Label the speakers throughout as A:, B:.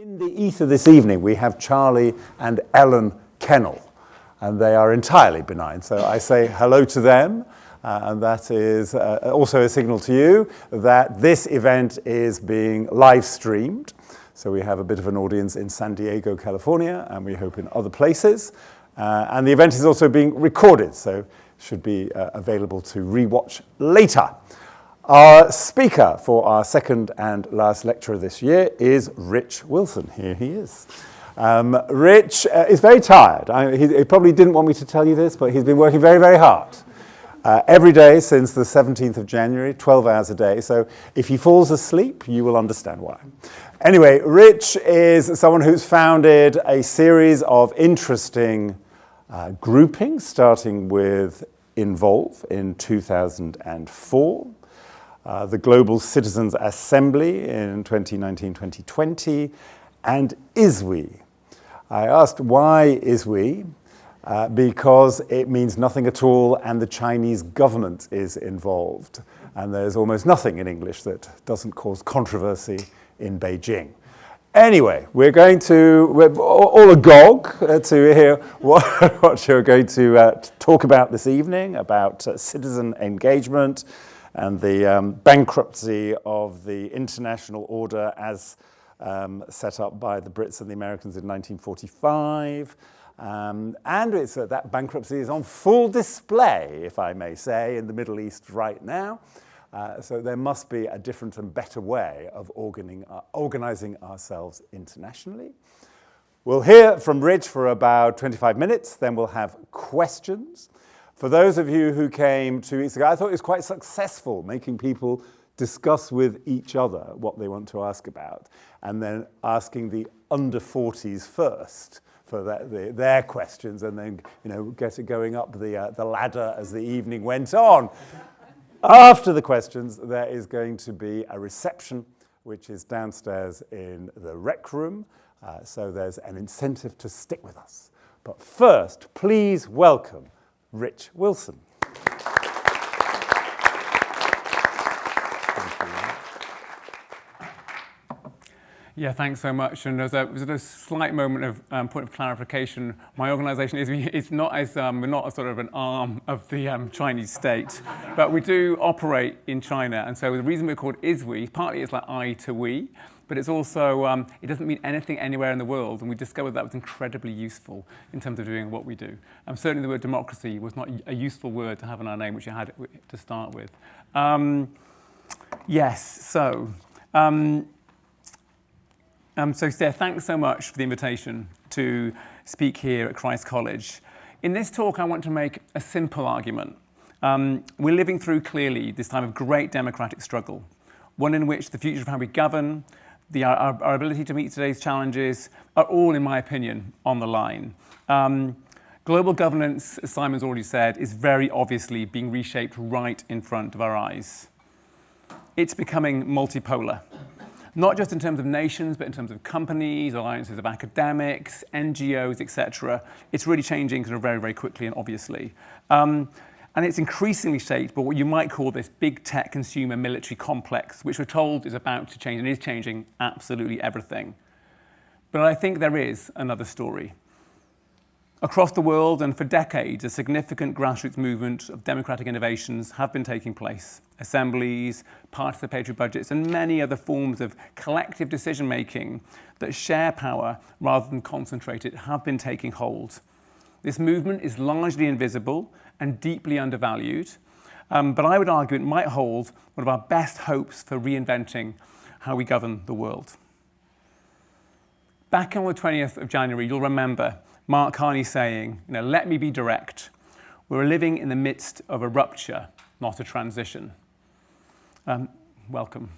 A: In the ether this evening, we have Charlie and Ellen Kennel, and they are entirely benign. So I say hello to them, and that is also a signal to you that this event is being live streamed. So we have a bit of an audience in San Diego, California, and we hope in other places. And the event is also being recorded, so should be available to rewatch later. Our speaker for our second and last lecture this year is Rich Wilson. Here he is. Rich is very tired. He probably didn't want me to tell you this, but he's been working very, very hard. Every day since the 17th of January, 12 hours a day. So if he falls asleep, you will understand why. Anyway, Rich is someone who's founded a series of interesting groupings, starting with Involve in 2004. The Global Citizens Assembly in 2019-2020, and Iswe. I asked why Iswe, because it means nothing at all and the Chinese government is involved. And there's almost nothing in English that doesn't cause controversy in Beijing. Anyway, we're all agog to hear what you're going to talk about this evening, about citizen engagement, and the bankruptcy of the international order as set up by the Brits and the Americans in 1945. And it's that bankruptcy is on full display, if I may say, in the Middle East right now. So there must be a different and better way of organizing ourselves internationally. We'll hear from Rich for about 25 minutes, then we'll have questions. For those of you who came 2 weeks ago, I thought it was quite successful, making people discuss with each other what they want to ask about, and then asking the under 40s first for their questions, and then get it going up the ladder as the evening went on. After the questions, there is going to be a reception, which is downstairs in the rec room, so there's an incentive to stick with us. But first, please welcome Rich Wilson.
B: Yeah, thanks so much. And there's a slight moment of point of clarification. My organisation is not as we're not a sort of an arm of the Chinese state, but we do operate in China. And so the reason we're called Iswe, partly it's like I to we, but it's also it doesn't mean anything anywhere in the world. And we discovered that was incredibly useful in terms of doing what we do. Certainly the word democracy was not a useful word to have in our name, which you had to start with. Yes. So. So Steph, thanks so much for the invitation to speak here at Christ College. In this talk, I want to make a simple argument. We're living through, clearly, this time of great democratic struggle, one in which the future of how we govern, our ability to meet today's challenges are all, in my opinion, on the line. Global governance, as Simon's already said, is very obviously being reshaped right in front of our eyes. It's becoming multipolar. Not just in terms of nations, but in terms of companies, alliances of academics, NGOs, etc. It's really changing kind of very, very quickly and obviously. And it's increasingly shaped by what you might call this big tech consumer military complex, which we're told is about to change and is changing absolutely everything. But I think there is another story. Across the world and for decades, a significant grassroots movement of democratic innovations have been taking place. Assemblies, participatory budgets, and many other forms of collective decision-making that share power rather than concentrate it have been taking hold. This movement is largely invisible and deeply undervalued, but I would argue it might hold one of our best hopes for reinventing how we govern the world. Back on the 20th of January, you'll remember Mark Carney saying, let me be direct. We're living in the midst of a rupture, not a transition. Welcome.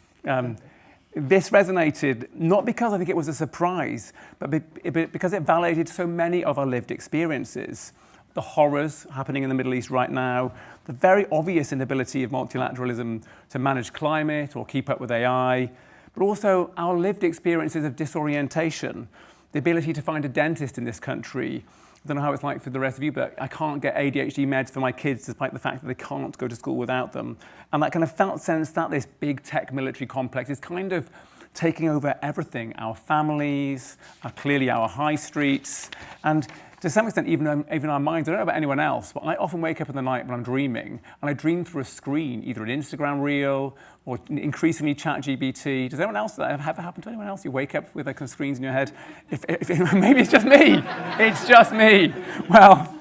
B: This resonated not because I think it was a surprise, but because it validated so many of our lived experiences. The horrors happening in the Middle East right now, the very obvious inability of multilateralism to manage climate or keep up with AI, but also our lived experiences of disorientation. The ability to find a dentist in this country. I don't know how it's like for the rest of you, but I can't get ADHD meds for my kids despite the fact that they can't go to school without them. And that kind of felt sense that this big tech military complex is kind of taking over everything, our families, clearly our high streets, and to some extent even our minds. I don't know about anyone else, but I often wake up in the night when I'm dreaming, and I dream through a screen, either an Instagram reel or increasingly ChatGPT. Does anyone else, that ever happen to anyone else? You wake up with like screens in your head? Maybe it's just me. It's just me. Well,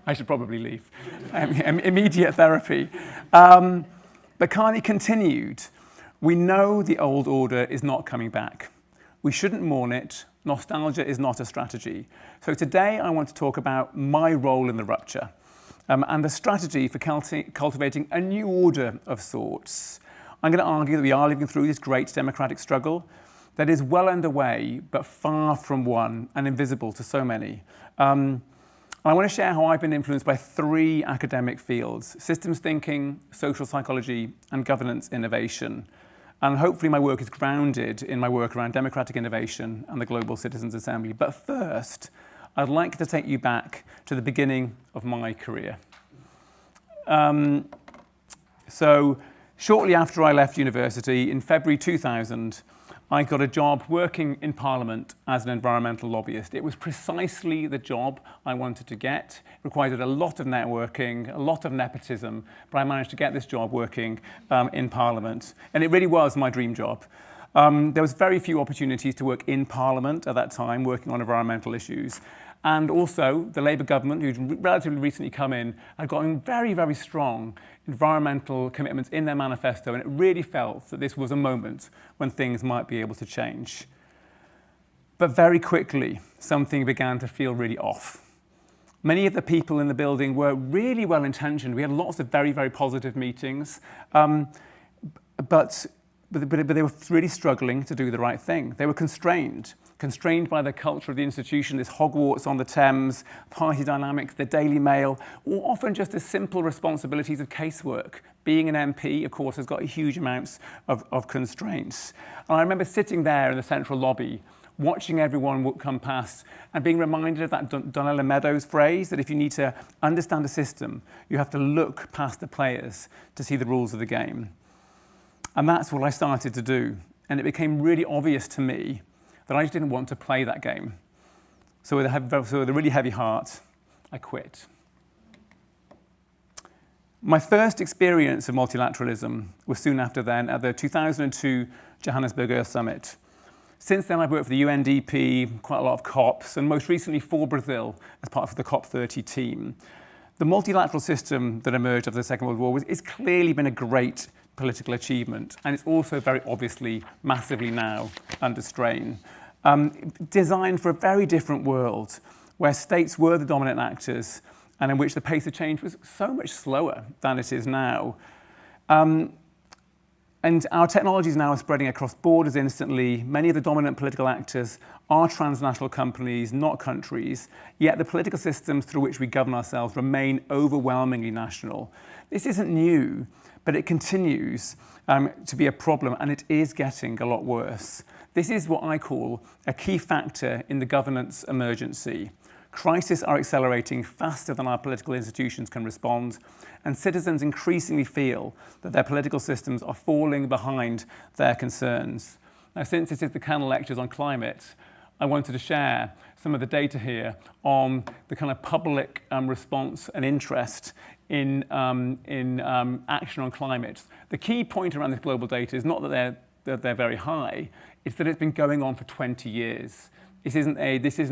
B: I should probably leave. Immediate therapy. But Carney continued, we know the old order is not coming back. We shouldn't mourn it. Nostalgia is not a strategy. So today I want to talk about my role in the rupture and the strategy for cultivating a new order of sorts. I'm going to argue that we are living through this great democratic struggle that is well underway, but far from won and invisible to so many. I want to share how I've been influenced by 3 academic fields: systems thinking, social psychology, and governance innovation. And hopefully my work is grounded in my work around democratic innovation and the Global Citizens Assembly. But first, I'd like to take you back to the beginning of my career. So shortly after I left university, in February 2000, I got a job working in Parliament as an environmental lobbyist. It was precisely the job I wanted to get. It required a lot of networking, a lot of nepotism, but I managed to get this job working in Parliament. And it really was my dream job. There was very few opportunities to work in Parliament at that time, working on environmental issues. And also, the Labour government, who'd relatively recently come in, had gotten very, very strong environmental commitments in their manifesto, and it really felt that this was a moment when things might be able to change. But very quickly, something began to feel really off. Many of the people in the building were really well-intentioned. We had lots of very, very positive meetings, but they were really struggling to do the right thing. They were constrained by the culture of the institution, this Hogwarts on the Thames, party dynamics, the Daily Mail, or often just the simple responsibilities of casework. Being an MP, of course, has got huge amounts of constraints. And I remember sitting there in the central lobby, watching everyone come past and being reminded of that Donella Meadows phrase that if you need to understand a system, you have to look past the players to see the rules of the game. And that's what I started to do. And it became really obvious to me that I just didn't want to play that game. So with a really heavy heart, I quit. My first experience of multilateralism was soon after then at the 2002 Johannesburg Earth Summit. Since then, I've worked for the UNDP, quite a lot of COPs, and most recently for Brazil as part of the COP30 team. The multilateral system that emerged after the Second World War has clearly been a great political achievement, and it's also very obviously massively now under strain. Designed for a very different world where states were the dominant actors and in which the pace of change was so much slower than it is now. And our technologies now are spreading across borders instantly. Many of the dominant political actors are transnational companies, not countries, yet the political systems through which we govern ourselves remain overwhelmingly national. This isn't new, but it continues to be a problem, and it is getting a lot worse. This is what I call a key factor in the governance emergency. Crises are accelerating faster than our political institutions can respond, and citizens increasingly feel that their political systems are falling behind their concerns. Now, since this is the Kennel lectures on climate, I wanted to share some of the data here on the kind of public response and interest in action on climate. The key point around this global data is not that they're very high, it's that it's been going on for 20 years. This isn't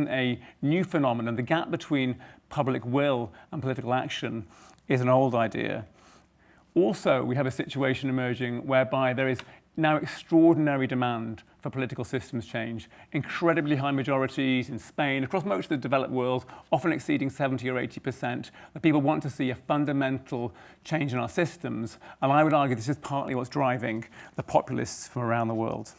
B: a new phenomenon. The gap between public will and political action is an old idea. Also, we have a situation emerging whereby there is now extraordinary demand for political systems change. Incredibly high majorities in Spain, across most of the developed world, often exceeding 70 or 80%. The people want to see a fundamental change in our systems, and I would argue this is partly what's driving the populists from around the world.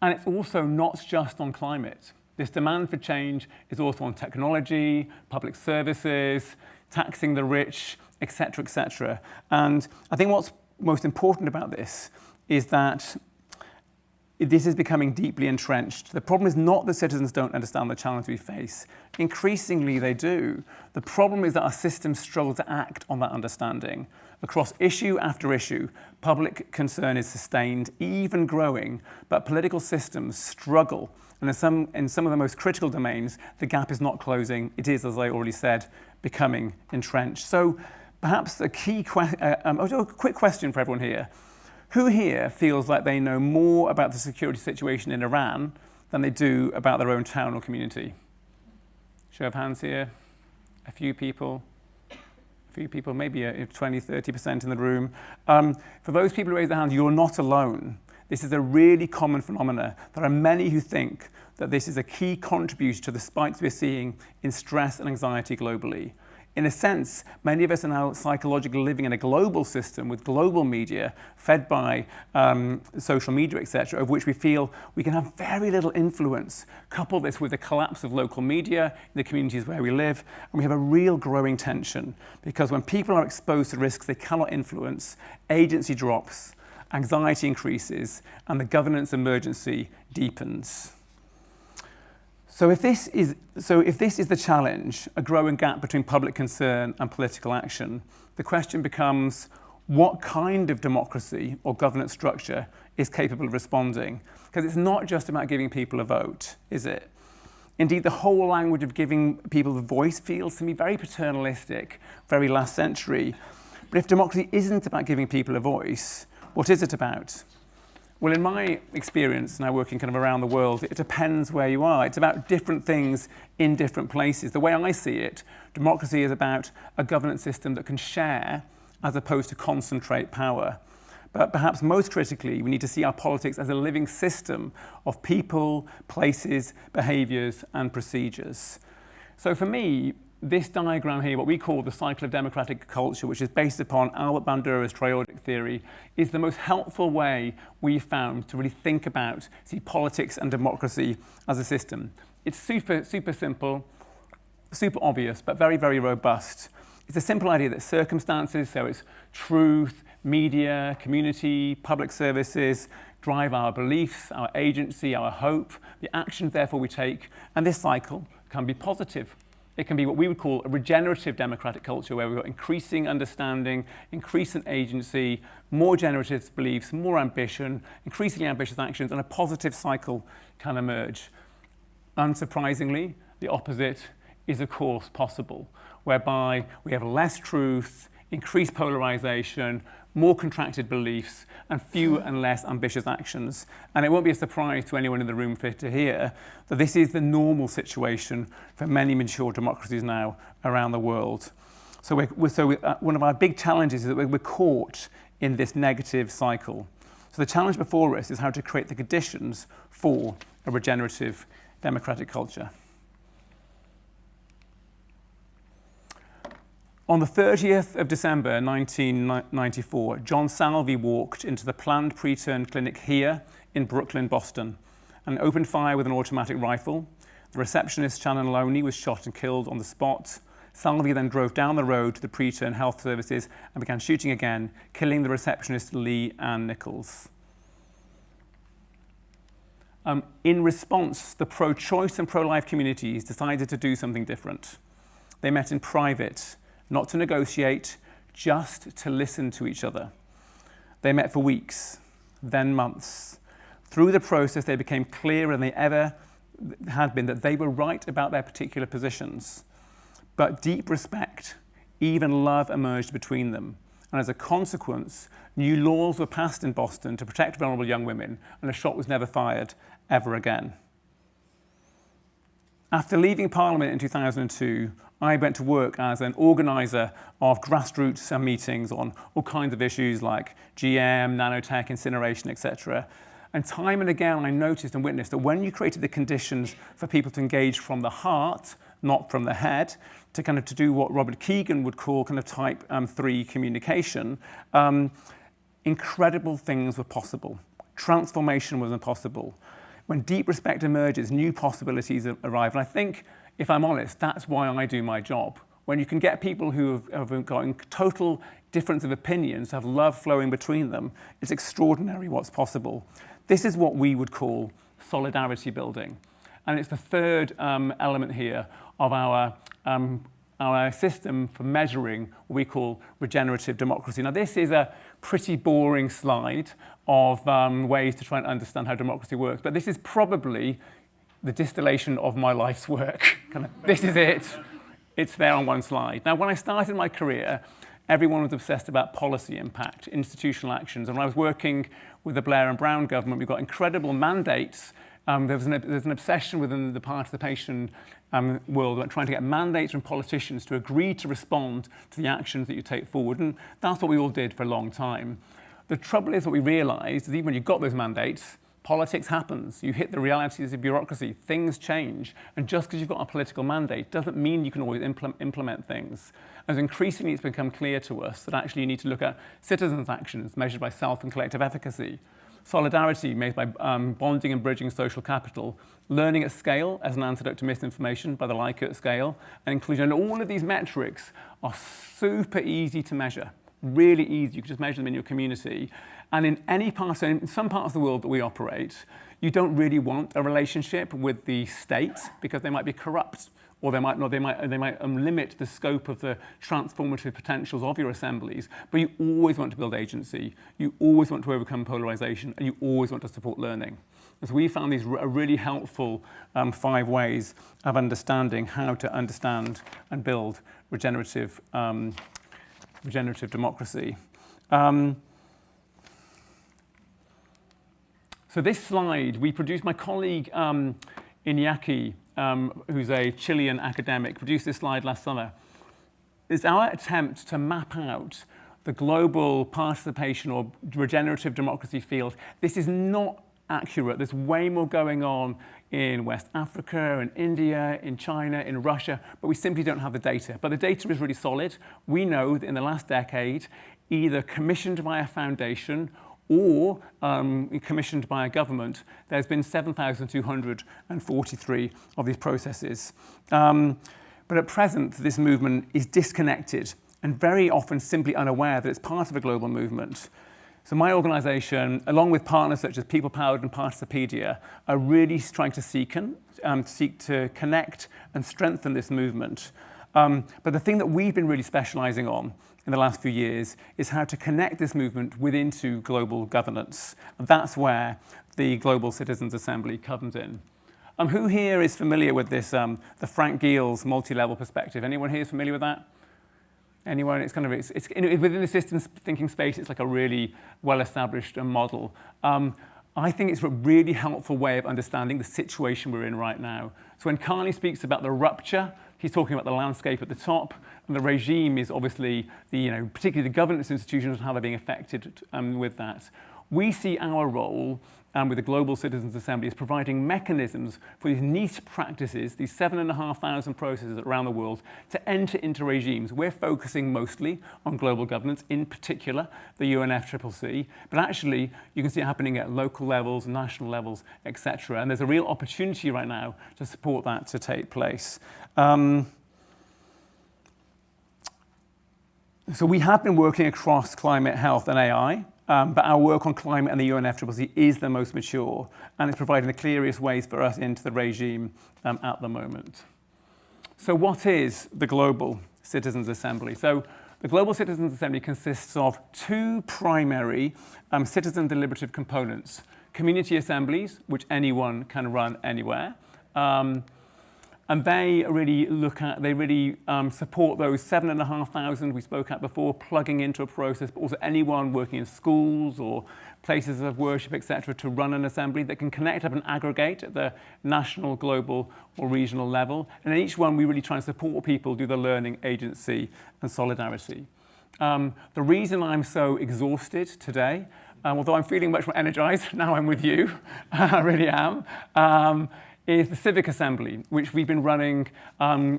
B: And it's also not just on climate. This demand for change is also on technology, public services, taxing the rich, etc., etc. And I think what's most important about this is that this is becoming deeply entrenched. The problem is not that citizens don't understand the challenge we face. Increasingly, they do. The problem is that our systems struggle to act on that understanding. Across issue after issue, public concern is sustained, even growing, but political systems struggle. And in some of the most critical domains, the gap is not closing. It is, as I already said, becoming entrenched. So perhaps a quick question for everyone here. Who here feels like they know more about the security situation in Iran than they do about their own town or community? Show of hands here. A few people, maybe 20, 30% in the room. For those people who raise their hands, you're not alone. This is a really common phenomenon. There are many who think that this is a key contributor to the spikes we're seeing in stress and anxiety globally. In a sense, many of us are now psychologically living in a global system with global media fed by social media, etc., of which we feel we can have very little influence. Couple this with the collapse of local media in the communities where we live, and we have a real growing tension, because when people are exposed to risks they cannot influence, agency drops, anxiety increases, and the governance emergency deepens. So if this is the challenge, a growing gap between public concern and political action, the question becomes, what kind of democracy or governance structure is capable of responding? Because it's not just about giving people a vote, is it? Indeed, the whole language of giving people a voice feels to me very paternalistic, very last century. But if democracy isn't about giving people a voice, what is it about? Well, in my experience, now working kind of around the world, it depends where you are. It's about different things in different places. The way I see it, democracy is about a governance system that can share as opposed to concentrate power. But perhaps most critically, we need to see our politics as a living system of people, places, behaviours and procedures. So for me, this diagram here, what we call the cycle of democratic culture, which is based upon Albert Bandura's triadic theory, is the most helpful way we've found to really think about, see politics and democracy as a system. It's super simple, super obvious, but very, very robust. It's a simple idea that circumstances, so it's truth, media, community, public services, drive our beliefs, our agency, our hope, the actions therefore we take, and this cycle can be positive. It can be what we would call a regenerative democratic culture, where we've got increasing understanding, increasing agency, more generative beliefs, more ambition, increasingly ambitious actions, and a positive cycle can emerge. Unsurprisingly, the opposite is of course possible, whereby we have less truth, increased polarization, more contracted beliefs, and fewer and less ambitious actions. And it won't be a surprise to anyone in the room to hear that this is the normal situation for many mature democracies now around the world. So one of our big challenges is that we're caught in this negative cycle. So the challenge before us is how to create the conditions for a regenerative democratic culture. On the 30th of December 1994, John Salvi walked into the planned preterm clinic here in Brooklyn, Boston, and opened fire with an automatic rifle. The receptionist, Shannon Loney, was shot and killed on the spot. Salvi then drove down the road to the preterm health services and began shooting again, killing the receptionist, Lee Ann Nichols. In response, the pro-choice and pro-life communities decided to do something different. They met in private, not to negotiate, just to listen to each other. They met for weeks, then months. Through the process, they became clearer than they ever had been that they were right about their particular positions. But deep respect, even love, emerged between them. And as a consequence, new laws were passed in Boston to protect vulnerable young women, and a shot was never fired ever again. After leaving Parliament in 2002, I went to work as an organiser of grassroots meetings on all kinds of issues like GM, nanotech, incineration, etc. And time and again, I noticed and witnessed that when you created the conditions for people to engage from the heart, not from the head, to do what Robert Keegan would call type 3 communication, incredible things were possible. Transformation was impossible. When deep respect emerges, new possibilities arrive. And I think, if I'm honest, that's why I do my job. When you can get people who have got total difference of opinions, have love flowing between them, it's extraordinary what's possible. This is what we would call solidarity building. And it's the third element here of our system for measuring what we call regenerative democracy. Now, this is a pretty boring slide of ways to try and understand how democracy works, but this is probably the distillation of my life's work. This is it. It's there on one slide. Now, when I started my career, everyone was obsessed about policy impact, institutional actions. And when I was working with the Blair and Brown government, we got incredible mandates. There's an obsession within the participation world about trying to get mandates from politicians to agree to respond to the actions that you take forward. And that's what we all did for a long time. The trouble is what we realized is even when you've got those mandates, politics happens. You hit the realities of bureaucracy. Things change. And just because you've got a political mandate doesn't mean you can always implement things. As increasingly it's become clear to us that actually you need to look at citizens' actions measured by self and collective efficacy, solidarity made by bonding and bridging social capital, learning at scale as an antidote to misinformation by the Likert scale, and inclusion. And all of these metrics are super easy to measure, really easy. You can just measure them in your community. And in some parts of the world that we operate, you don't really want a relationship with the state because they might be corrupt, or they might limit the scope of the transformative potentials of your assemblies. But you always want to build agency, you always want to overcome polarization, and you always want to support learning. And so we found these are really helpful 5 ways of understanding how to understand and build regenerative democracy. So this slide, we produced, my colleague Iñaki, who's a Chilean academic, produced this slide last summer. It's our attempt to map out the global participation or regenerative democracy field. This is not accurate. There's way more going on in West Africa, in India, in China, in Russia, but we simply don't have the data. But the data is really solid. We know that in the last decade, either commissioned by a foundation or commissioned by a government, there's been 7,243 of these processes. But at present, this movement is disconnected and very often simply unaware that it's part of a global movement. So my organisation, along with partners such as People Powered and Participedia, are really trying to seek to connect and strengthen this movement. But the thing that we've been really specialising on in the last few years is how to connect this movement into global governance. And that's where the Global Citizens Assembly comes in. Who here is familiar with this, the Frank Giel's multi-level perspective? Anyone here is familiar with that? Anyone? It's kind of within the systems thinking space. It's like a really well-established model. I think it's a really helpful way of understanding the situation we're in right now. So when Carney speaks about the rupture, he's talking about the landscape at the top, and the regime is obviously particularly the governance institutions and how they're being affected with that. We see our role with the Global Citizens Assembly is providing mechanisms for these niche practices, these 7,500 processes around the world, to enter into regimes. We're focusing mostly on global governance, in particular the UNFCCC, but actually you can see it happening at local levels, national levels, etc. And there's a real opportunity right now to support that to take place. So we have been working across climate, health, and AI. But our work on climate and the UNFCCC is the most mature, and it's providing the clearest ways for us into the regime at the moment. So what is the Global Citizens Assembly? So the Global Citizens Assembly consists of 2 primary citizen deliberative components. Community assemblies, which anyone can run anywhere. And they really support those 7,500 we spoke at before, plugging into a process, but also anyone working in schools or places of worship, etc., to run an assembly that can connect up and aggregate at the national, global, or regional level. And in each one, we really try and support people do the learning, agency, and solidarity. The reason I'm so exhausted today, although I'm feeling much more energized now I'm with you, I really am, is the Civic Assembly, which we've been running.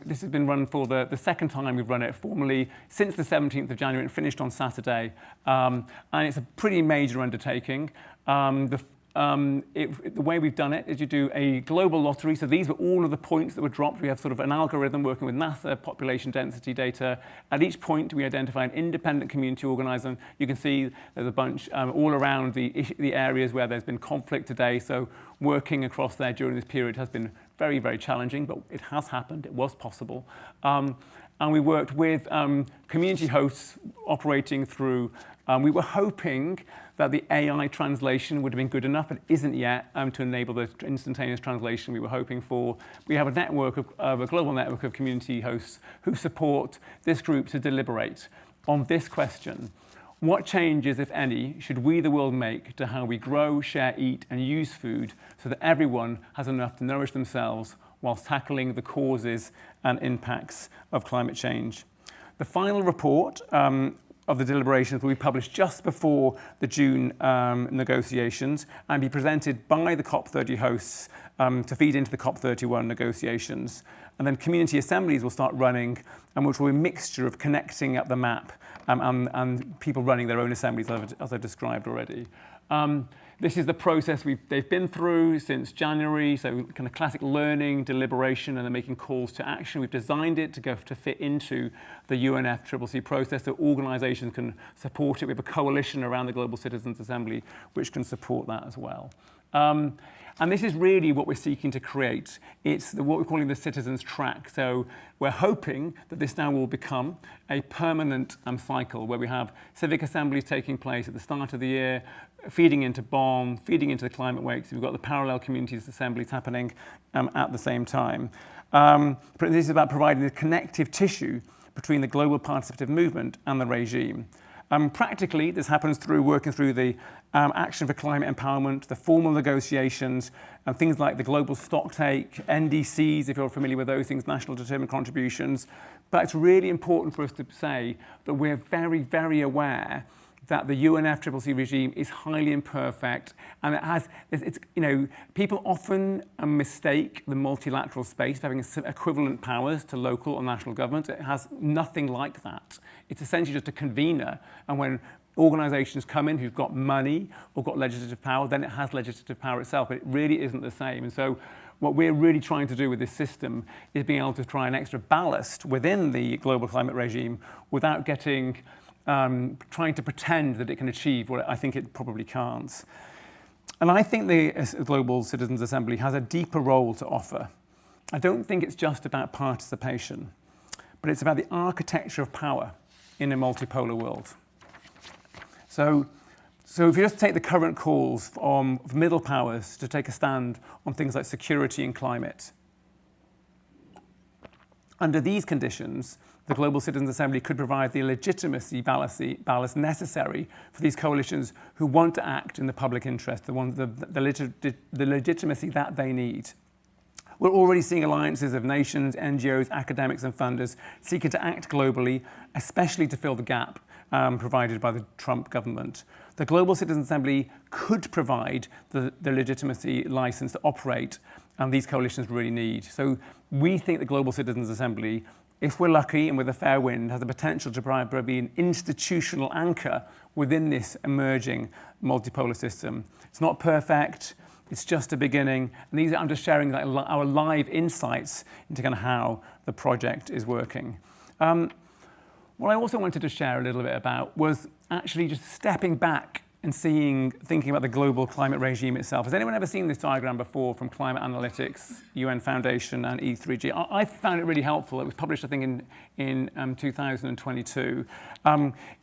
B: This has been run for the second time we've run it formally since the 17th of January and finished on Saturday. And it's a pretty major undertaking. the way we've done it is you do a global lottery. So these were all of the points that were dropped. We have sort of an algorithm working with NASA population density data. At each point, we identify an independent community organizer. You can see there's a bunch all around the areas where there's been conflict today. So working across there during this period has been very, very challenging, but it has happened. It was possible. And we worked with community hosts operating through, we were hoping that the AI translation would have been good enough. It isn't yet to enable the instantaneous translation we were hoping for. We have a network a global network of community hosts who support this group to deliberate on this question. What changes, if any, should we, the world, make to how we grow, share, eat, and use food so that everyone has enough to nourish themselves whilst tackling the causes and impacts of climate change? The final report of the deliberations will be published just before the June negotiations and be presented by the COP30 hosts to feed into the COP31 negotiations. And then community assemblies will start running, which will be a mixture of connecting up the map and people running their own assemblies, as I described already. This is the process they've been through since January, so kind of classic learning, deliberation, and then making calls to action. We've designed it to fit into the UNFCCC process so organisations can support it. We have a coalition around the Global Citizens Assembly which can support that as well. And this is really what we're seeking to create. It's what we're calling the citizens track. So we're hoping that this now will become a permanent cycle where we have civic assemblies taking place at the start of the year, feeding into BOM, feeding into the climate wakes. We've got the parallel communities assemblies happening at the same time. But this is about providing the connective tissue between the global participative movement and the regime. Practically, this happens through working through the Action for Climate Empowerment, the formal negotiations, and things like the global stocktake, NDCs, if you're familiar with those things, national determined contributions. But it's really important for us to say that we're very, very aware that the UNFCCC regime is highly imperfect, and people often mistake the multilateral space having equivalent powers to local or national governments. It has nothing like that. It's essentially just a convener, and when organisations come in who've got money or got legislative power, then it has legislative power itself, but it really isn't the same. And so what we're really trying to do with this system is being able to try an extra ballast within the global climate regime without getting trying to pretend that it can achieve what I think it probably can't. And I think the Global Citizens Assembly has a deeper role to offer. I don't think it's just about participation, but it's about the architecture of power in a multipolar world. So if you just take the current calls from middle powers to take a stand on things like security and climate, under these conditions, the Global Citizens Assembly could provide the legitimacy ballast necessary for these coalitions who want to act in the public interest, the legitimacy that they need. We're already seeing alliances of nations, NGOs, academics and funders seeking to act globally, especially to fill the gap provided by the Trump government. The Global Citizens Assembly could provide the legitimacy license to operate these coalitions really need. So we think the Global Citizens Assembly, if we're lucky and with a fair wind, has the potential to be an institutional anchor within this emerging multipolar system. It's not perfect, it's just a beginning. And I'm just sharing our live insights into kind of how the project is working. What I also wanted to share a little bit about was actually just stepping back and thinking about the global climate regime itself. Has anyone ever seen this diagram before from Climate Analytics, UN Foundation, and E3G? I found it really helpful. It was published, I think, in 2022.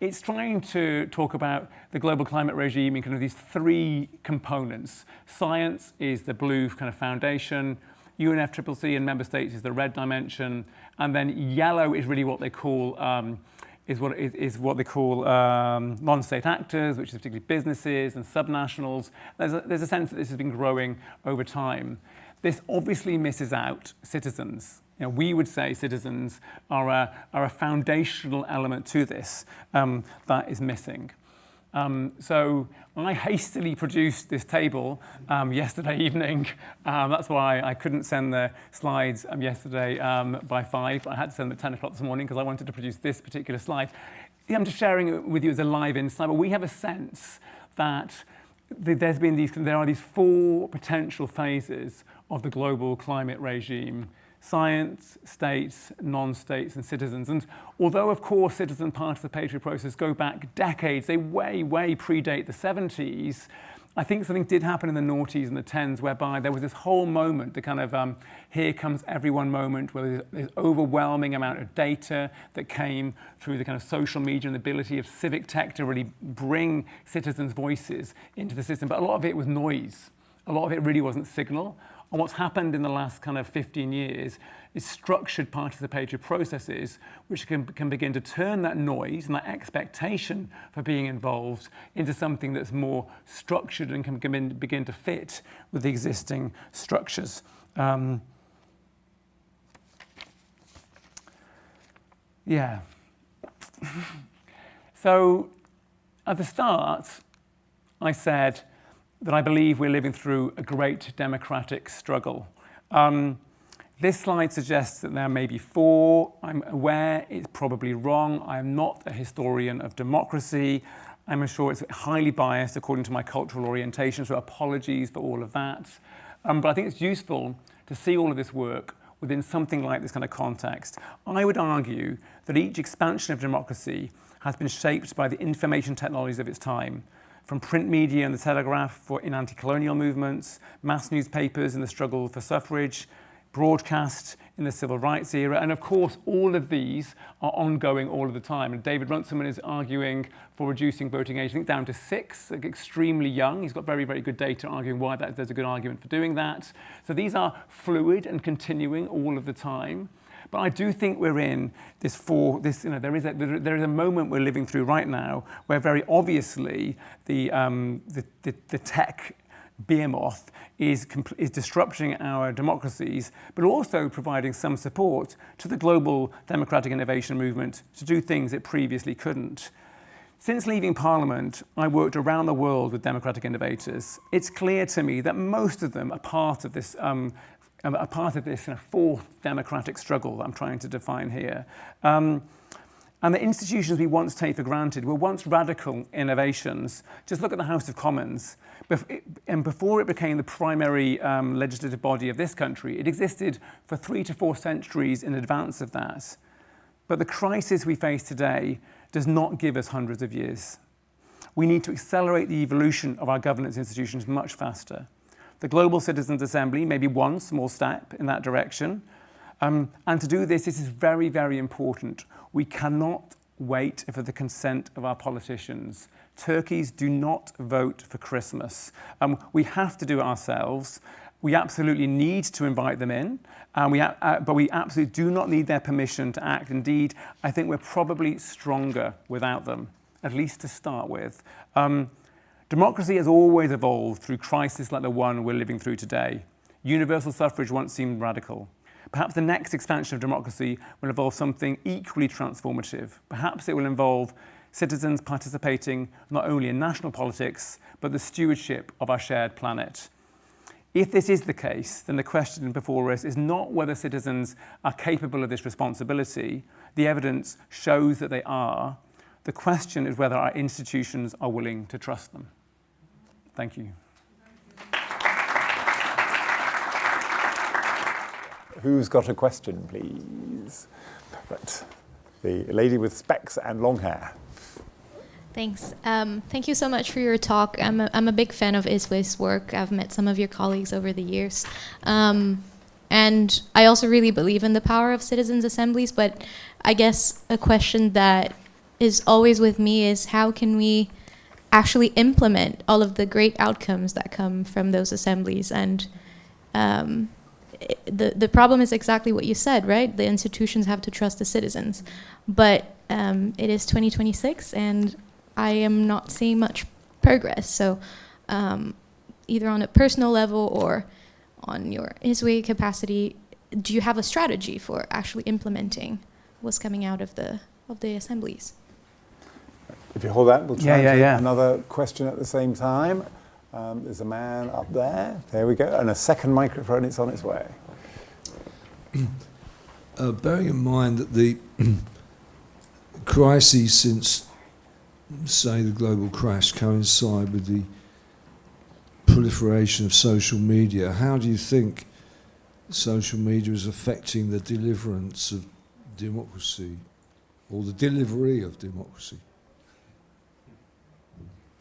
B: It's trying to talk about the global climate regime in kind of these three components. Science is the blue kind of foundation, UNFCCC and member states is the red dimension, and then yellow is really what they call non-state actors, which is particularly businesses and subnationals. There's a sense that this has been growing over time. This obviously misses out citizens. We would say citizens are a foundational element to this that is missing. So I hastily produced this table yesterday evening. That's why I couldn't send the slides yesterday by 5. I had to send them at 10 o'clock this morning because I wanted to produce this particular slide. I'm just sharing it with you as a live insight, but we have a sense that there are these four potential phases of the global climate regime: science, states, non-states, and citizens. And although, of course, citizen participatory processes go back decades, they way predate the 70s, I think something did happen in the noughties and the tens whereby there was this whole moment, the kind of here comes everyone moment, where there's this overwhelming amount of data that came through the kind of social media and the ability of civic tech to really bring citizens' voices into the system. But a lot of it was noise. A lot of it really wasn't signal. And what's happened in the last kind of 15 years is structured participatory processes which can begin to turn that noise and that expectation for being involved into something that's more structured and can begin to fit with the existing structures. Yeah. So at the start, I said that I believe we're living through a great democratic struggle. This slide suggests that there may be four. I'm aware it's probably wrong. I'm not a historian of democracy. I'm sure it's highly biased according to my cultural orientation, so apologies for all of that. But I think it's useful to see all of this work within something like this kind of context. I would argue that each expansion of democracy has been shaped by the information technologies of its time, from print media and the telegraph in anti-colonial movements, mass newspapers in the struggle for suffrage, broadcast in the civil rights era, and of course all of these are ongoing all of the time. And David Runciman is arguing for reducing voting age, I think down to 6, like extremely young. He's got very good data arguing why there's a good argument for doing that. So these are fluid and continuing all of the time. But I do think we're in there is a moment we're living through right now where very obviously the tech behemoth is disrupting our democracies, but also providing some support to the global democratic innovation movement to do things it previously couldn't. Since leaving Parliament, I worked around the world with democratic innovators. It's clear to me that most of them are part of this kind of fourth democratic struggle that I'm trying to define here. And the institutions we once take for granted were once radical innovations. Just look at the House of Commons. And before it became the primary legislative body of this country, it existed for 3 to 4 centuries in advance of that. But the crisis we face today does not give us hundreds of years. We need to accelerate the evolution of our governance institutions much faster. The Global Citizens Assembly may be one small step in that direction. And to do this is very important. We cannot wait for the consent of our politicians. Turkeys do not vote for Christmas. We have to do it ourselves. We absolutely need to invite them in, but we absolutely do not need their permission to act. Indeed, I think we're probably stronger without them, at least to start with. Democracy has always evolved through crises like the one we're living through today. Universal suffrage once seemed radical. Perhaps the next expansion of democracy will involve something equally transformative. Perhaps it will involve citizens participating not only in national politics, but the stewardship of our shared planet. If this is the case, then the question before us is not whether citizens are capable of this responsibility. The evidence shows that they are. The question is whether our institutions are willing to trust them. Thank you.
A: Who's got a question, please? Right. The lady with specs and long hair.
C: Thanks. Thank you so much for your talk. I'm a big fan of Iswe's work. I've met some of your colleagues over the years. And I also really believe in the power of citizens' assemblies, but I guess a question that is always with me is how can we actually implement all of the great outcomes that come from those assemblies? And the problem is exactly what you said, right? The institutions have to trust the citizens. But it is 2026, and I am not seeing much progress. So either on a personal level or on your Iswe capacity, do you have a strategy for actually implementing what's coming out of the assemblies?
A: If you hold that, we'll try
B: Yeah.
A: another question at the same time. There's a man up there. There we go. And a second microphone, it's on its way.
D: Bearing in mind that the crises since, say, the global crash coincide with the proliferation of social media, how do you think social media is affecting the deliverance of democracy, or the delivery of democracy?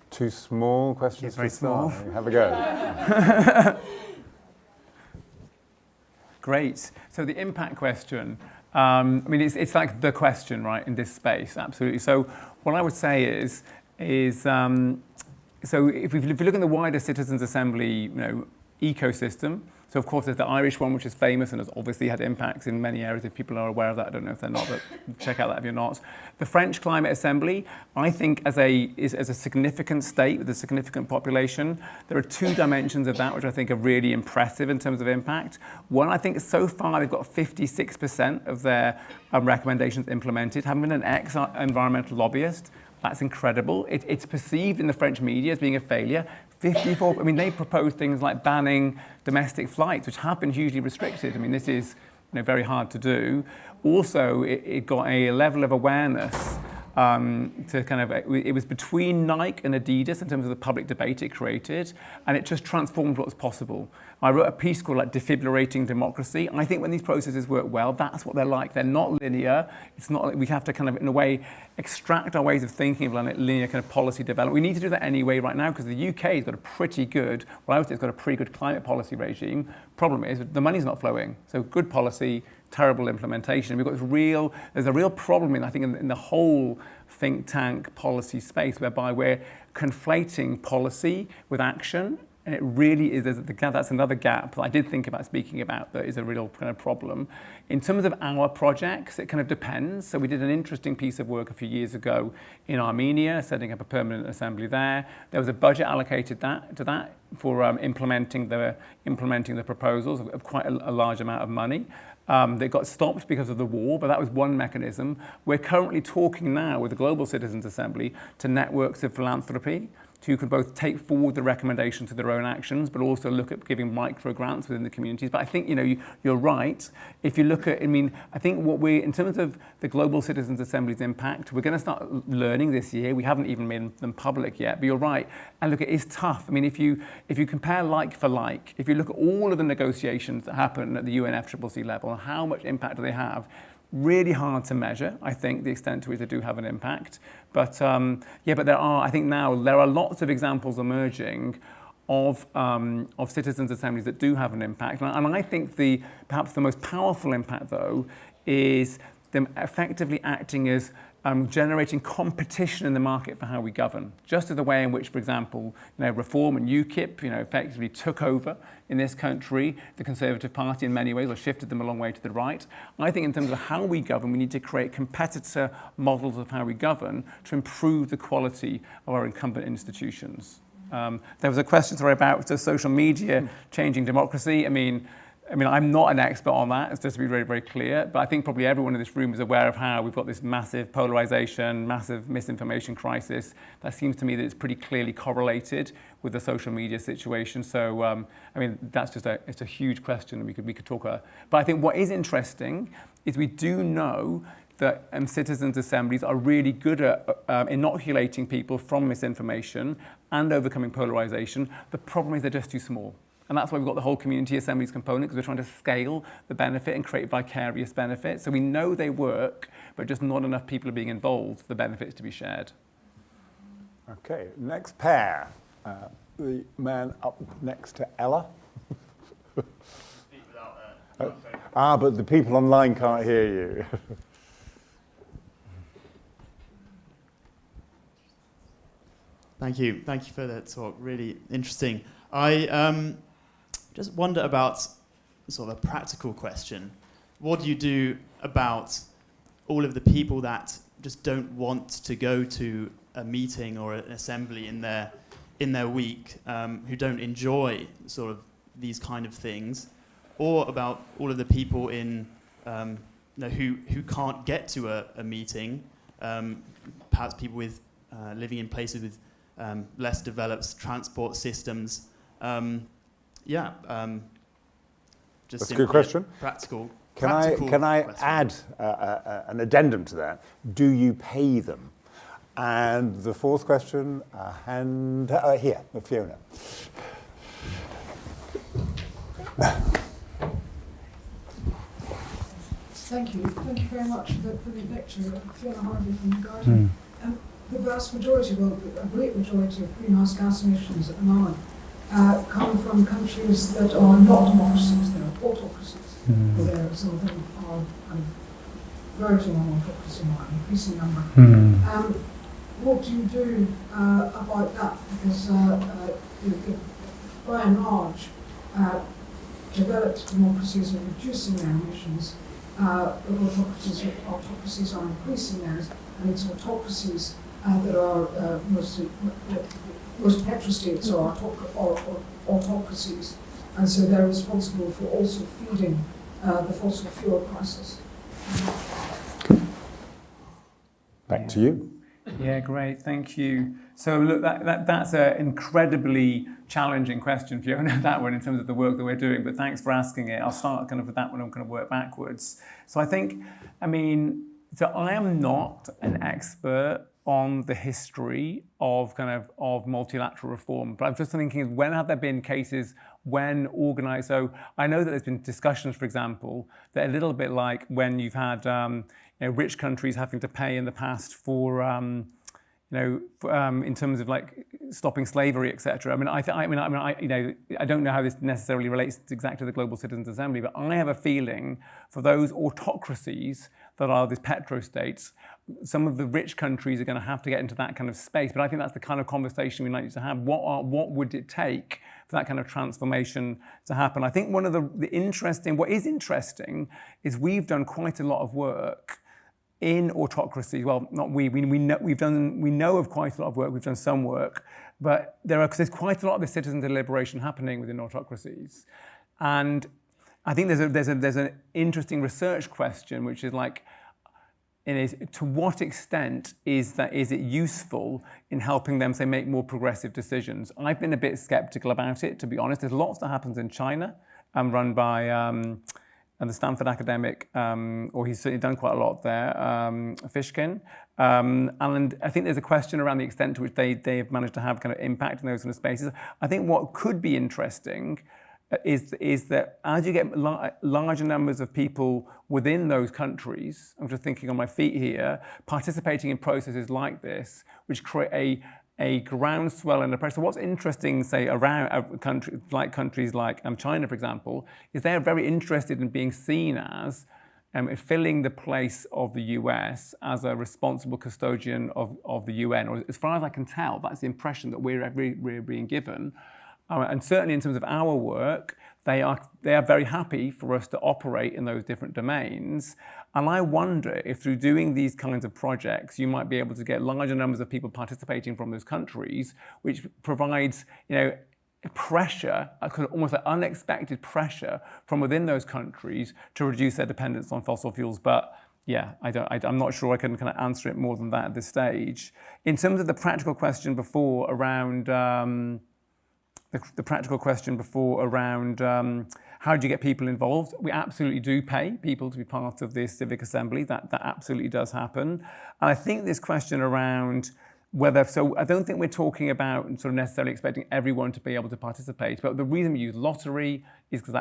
A: Two small questions.
B: It's very
A: to start.
B: small.
A: Have a go.
B: Great. So the impact question, I mean, it's like the question, right, in this space, absolutely. So what I would say is so if you look in the wider Citizens' Assembly, ecosystem, so of course there's the Irish one, which is famous and has obviously had impacts in many areas. If people are aware of that, I don't know if they're not, but check out that if you're not. The French Climate Assembly, I think as a significant state with a significant population, there are two dimensions of that which I think are really impressive in terms of impact. One, I think so far they've got 56% of their recommendations implemented. Having been an ex-environmental lobbyist, that's incredible. It's perceived in the French media as being a failure. 54, I mean, they proposed things like banning domestic flights, which have been hugely restricted. I mean, this is very hard to do. Also, it got a level of awareness to kind of, it was between Nike and Adidas in terms of the public debate it created, and it just transformed what was possible. I wrote a piece called Defibrillating Democracy, and I think when these processes work well, that's what they're like. They're not linear. It's not like we have to kind of, in a way, extract our ways of thinking of linear kind of policy development. We need to do that anyway right now because the UK has got a pretty good, well, I would say it's got a pretty good climate policy regime. Problem is the money's not flowing. So good policy, terrible implementation. We've got there's a real problem I think in the whole think tank policy space whereby we're conflating policy with action. And it really is, that's another gap that I did think about speaking about that is a real kind of problem. In terms of our projects, it kind of depends. So we did an interesting piece of work a few years ago in Armenia, setting up a permanent assembly there. There was a budget allocated to that for implementing the proposals of quite a large amount of money. They got stopped because of the war, but that was one mechanism. We're currently talking now with the Global Citizens Assembly to networks of philanthropy, who can both take forward the recommendations to their own actions, but also look at giving micro grants within the communities. But I think, you're right. If you look at, I think in terms of the Global Citizens Assembly's impact, we're going to start learning this year. We haven't even made them public yet, but you're right. And look, it is tough. If you compare like for like, if you look at all of the negotiations that happen at the UNFCCC level, how much impact do they have? Really hard to measure, I think, the extent to which they do have an impact. But but there are lots of examples emerging of citizens' assemblies that do have an impact. And I think perhaps the most powerful impact, though, is them effectively acting as generating competition in the market for how we govern. Just as the way in which, for example, Reform and UKIP, effectively took over in this country, the Conservative Party in many ways, or shifted them a long way to the right. I think in terms of how we govern, we need to create competitor models of how we govern to improve the quality of our incumbent institutions. There was a question about social media changing democracy. I'm not an expert on that, it's just to be very, very clear, but I think probably everyone in this room is aware of how we've got this massive polarization, massive misinformation crisis. That seems to me that it's pretty clearly correlated with the social media situation. So, that's just it's a huge question and we could talk about. But I think what is interesting is we do know that citizens' assemblies are really good at inoculating people from misinformation and overcoming polarization. The problem is they're just too small. And that's why we've got the whole community assemblies component, because we're trying to scale the benefit and create vicarious benefits. So we know they work, but just not enough people are being involved for the benefits to be shared.
A: Okay, next pair. The man up next to Ella. But the people online can't hear you.
E: Thank you for that talk, really interesting. I just wonder about sort of a practical question. What do you do about all of the people that just don't want to go to a meeting or an assembly in their week, who don't enjoy sort of these kind of things, or about all of the people who can't get to a meeting, perhaps people with living in places with less developed transport systems. Just
A: that's a good question.
E: Practical.
A: Can I add an addendum to that? Do you pay them? And the fourth question, here, Fiona.
F: Thank you. Thank you very much for the lecture. Fiona Harvey from The Guardian. The vast majority, well, a great majority of greenhouse gas emissions at the moment come from countries that are not democracies, they're autocracies. Some of them are kind of verging on autocracy now, an increasing number. What do you do about that? Because by and large, developed democracies are reducing their emissions, but autocracies are increasing theirs, and it's autocracies that are most petrostates are autocracies, and so they're responsible for also feeding the fossil fuel crisis.
A: Back to you.
B: Yeah, great, thank you. So look, that's an incredibly challenging question, Fiona, that one, in terms of the work that we're doing, but thanks for asking it. I'll start kind of with that one and kind of work backwards. So I think, so I am not an expert on the history of of multilateral reform, but I'm just thinking, when have there been cases when organised, so I know that there's been discussions, for example, that a little bit like when you've had rich countries having to pay in the past for in terms of like stopping slavery, etc. I don't know how this necessarily relates exactly to the Global Citizens Assembly, but I have a feeling for those autocracies that are these petrostates, some of the rich countries are going to have to get into that kind of space. But I think that's the kind of conversation we need to have. What would it take for that kind of transformation to happen? I think one of what is interesting is we've done quite a lot of work in autocracy. Well, not we know of quite a lot of work. We've done some work, but there's quite a lot of the citizen deliberation happening within autocracies, and I think there's an interesting research question, which is like, to what extent is it useful in helping them, say, make more progressive decisions? I've been a bit skeptical about it, to be honest. There's lots that happens in China, run by the Stanford academic, or he's certainly done quite a lot there, Fishkin. And I think there's a question around the extent to which they've managed to have kind of impact in those kind of spaces. I think what could be interesting is that as you get larger numbers of people within those countries, I'm just thinking on my feet here, participating in processes like this, which create a groundswell and a pressure. So what's interesting, say, around countries like China, for example, is they're very interested in being seen as filling the place of the US as a responsible custodian of the UN. Or as far as I can tell, that's the impression that we're being given. And certainly in terms of our work, they are very happy for us to operate in those different domains. And I wonder if through doing these kinds of projects, you might be able to get larger numbers of people participating from those countries, which provides, pressure, almost like unexpected pressure from within those countries to reduce their dependence on fossil fuels. But yeah, I'm not sure I can kind of answer it more than that at this stage. In terms of the practical question before around how do you get people involved? We absolutely do pay people to be part of this civic assembly. That absolutely does happen. And I think this question around so I don't think we're talking about sort of necessarily expecting everyone to be able to participate, but the reason we use lottery is because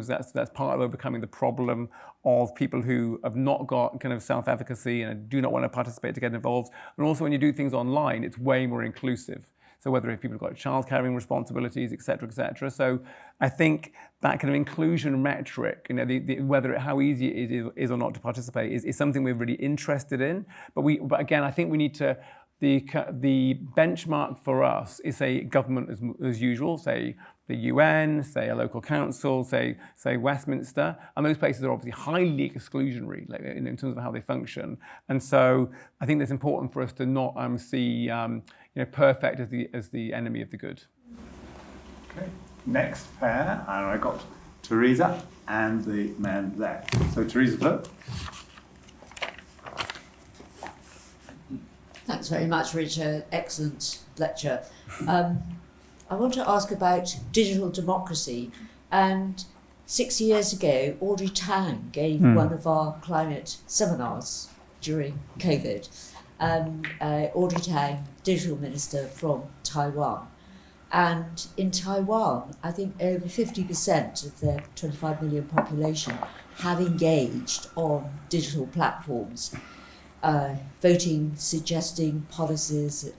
B: that's part of overcoming the problem of people who have not got kind of self-efficacy and do not want to participate to get involved. And also when you do things online, it's way more inclusive. So whether if people have got child-caring responsibilities, et cetera. So I think that kind of inclusion metric, how easy it is or not to participate is something we're really interested in. But again, I think we need to, the benchmark for us is, say, government as usual, say the UN, say a local council, say Westminster, and those places are obviously highly exclusionary in terms of how they function. And so I think it's important for us to not see perfect as the enemy of the good.
A: Okay, next pair, and I got Teresa and the man there. So Teresa, look.
G: Thanks very much, Richard. Excellent lecture. I want to ask about digital democracy. And 6 years ago, Audrey Tang gave one of our climate seminars during COVID. Audrey Tang, digital minister from Taiwan. And in Taiwan, I think over 50% of their 25 million population have engaged on digital platforms, voting, suggesting policies,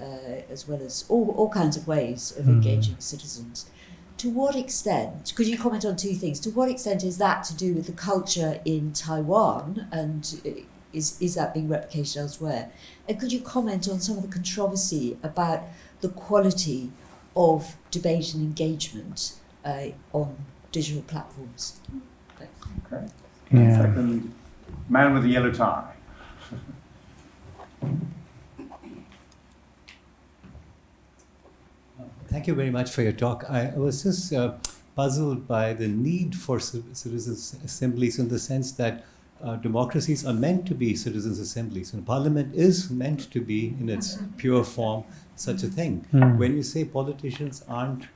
G: as well as all kinds of ways of engaging citizens. To what extent, could you comment on two things? To what extent is that to do with the culture in Taiwan, and is that being replicated elsewhere? And could you comment on some of the controversy about the quality of debate and engagement on digital platforms?
A: Okay.
B: Yeah.
A: Second, man with the yellow tie.
H: Thank you very much for your talk. I was just puzzled by the need for citizens' assemblies, in the sense that democracies are meant to be citizens' assemblies, and Parliament is meant to be, in its pure form, such a thing. When you say politicians aren't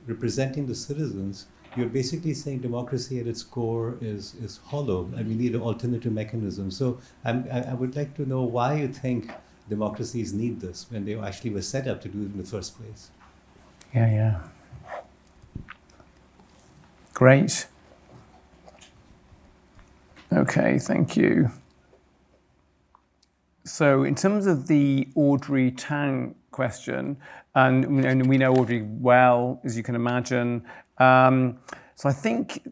H: representing the citizens, you're basically saying democracy at its core is hollow, and we need an alternative mechanism. So I would like to know why you think democracies need this, when they actually were set up to do it in the first place.
B: Yeah. Great. Okay, thank you. So in terms of the Audrey Tang question, and we know Audrey well, as you can imagine, so I think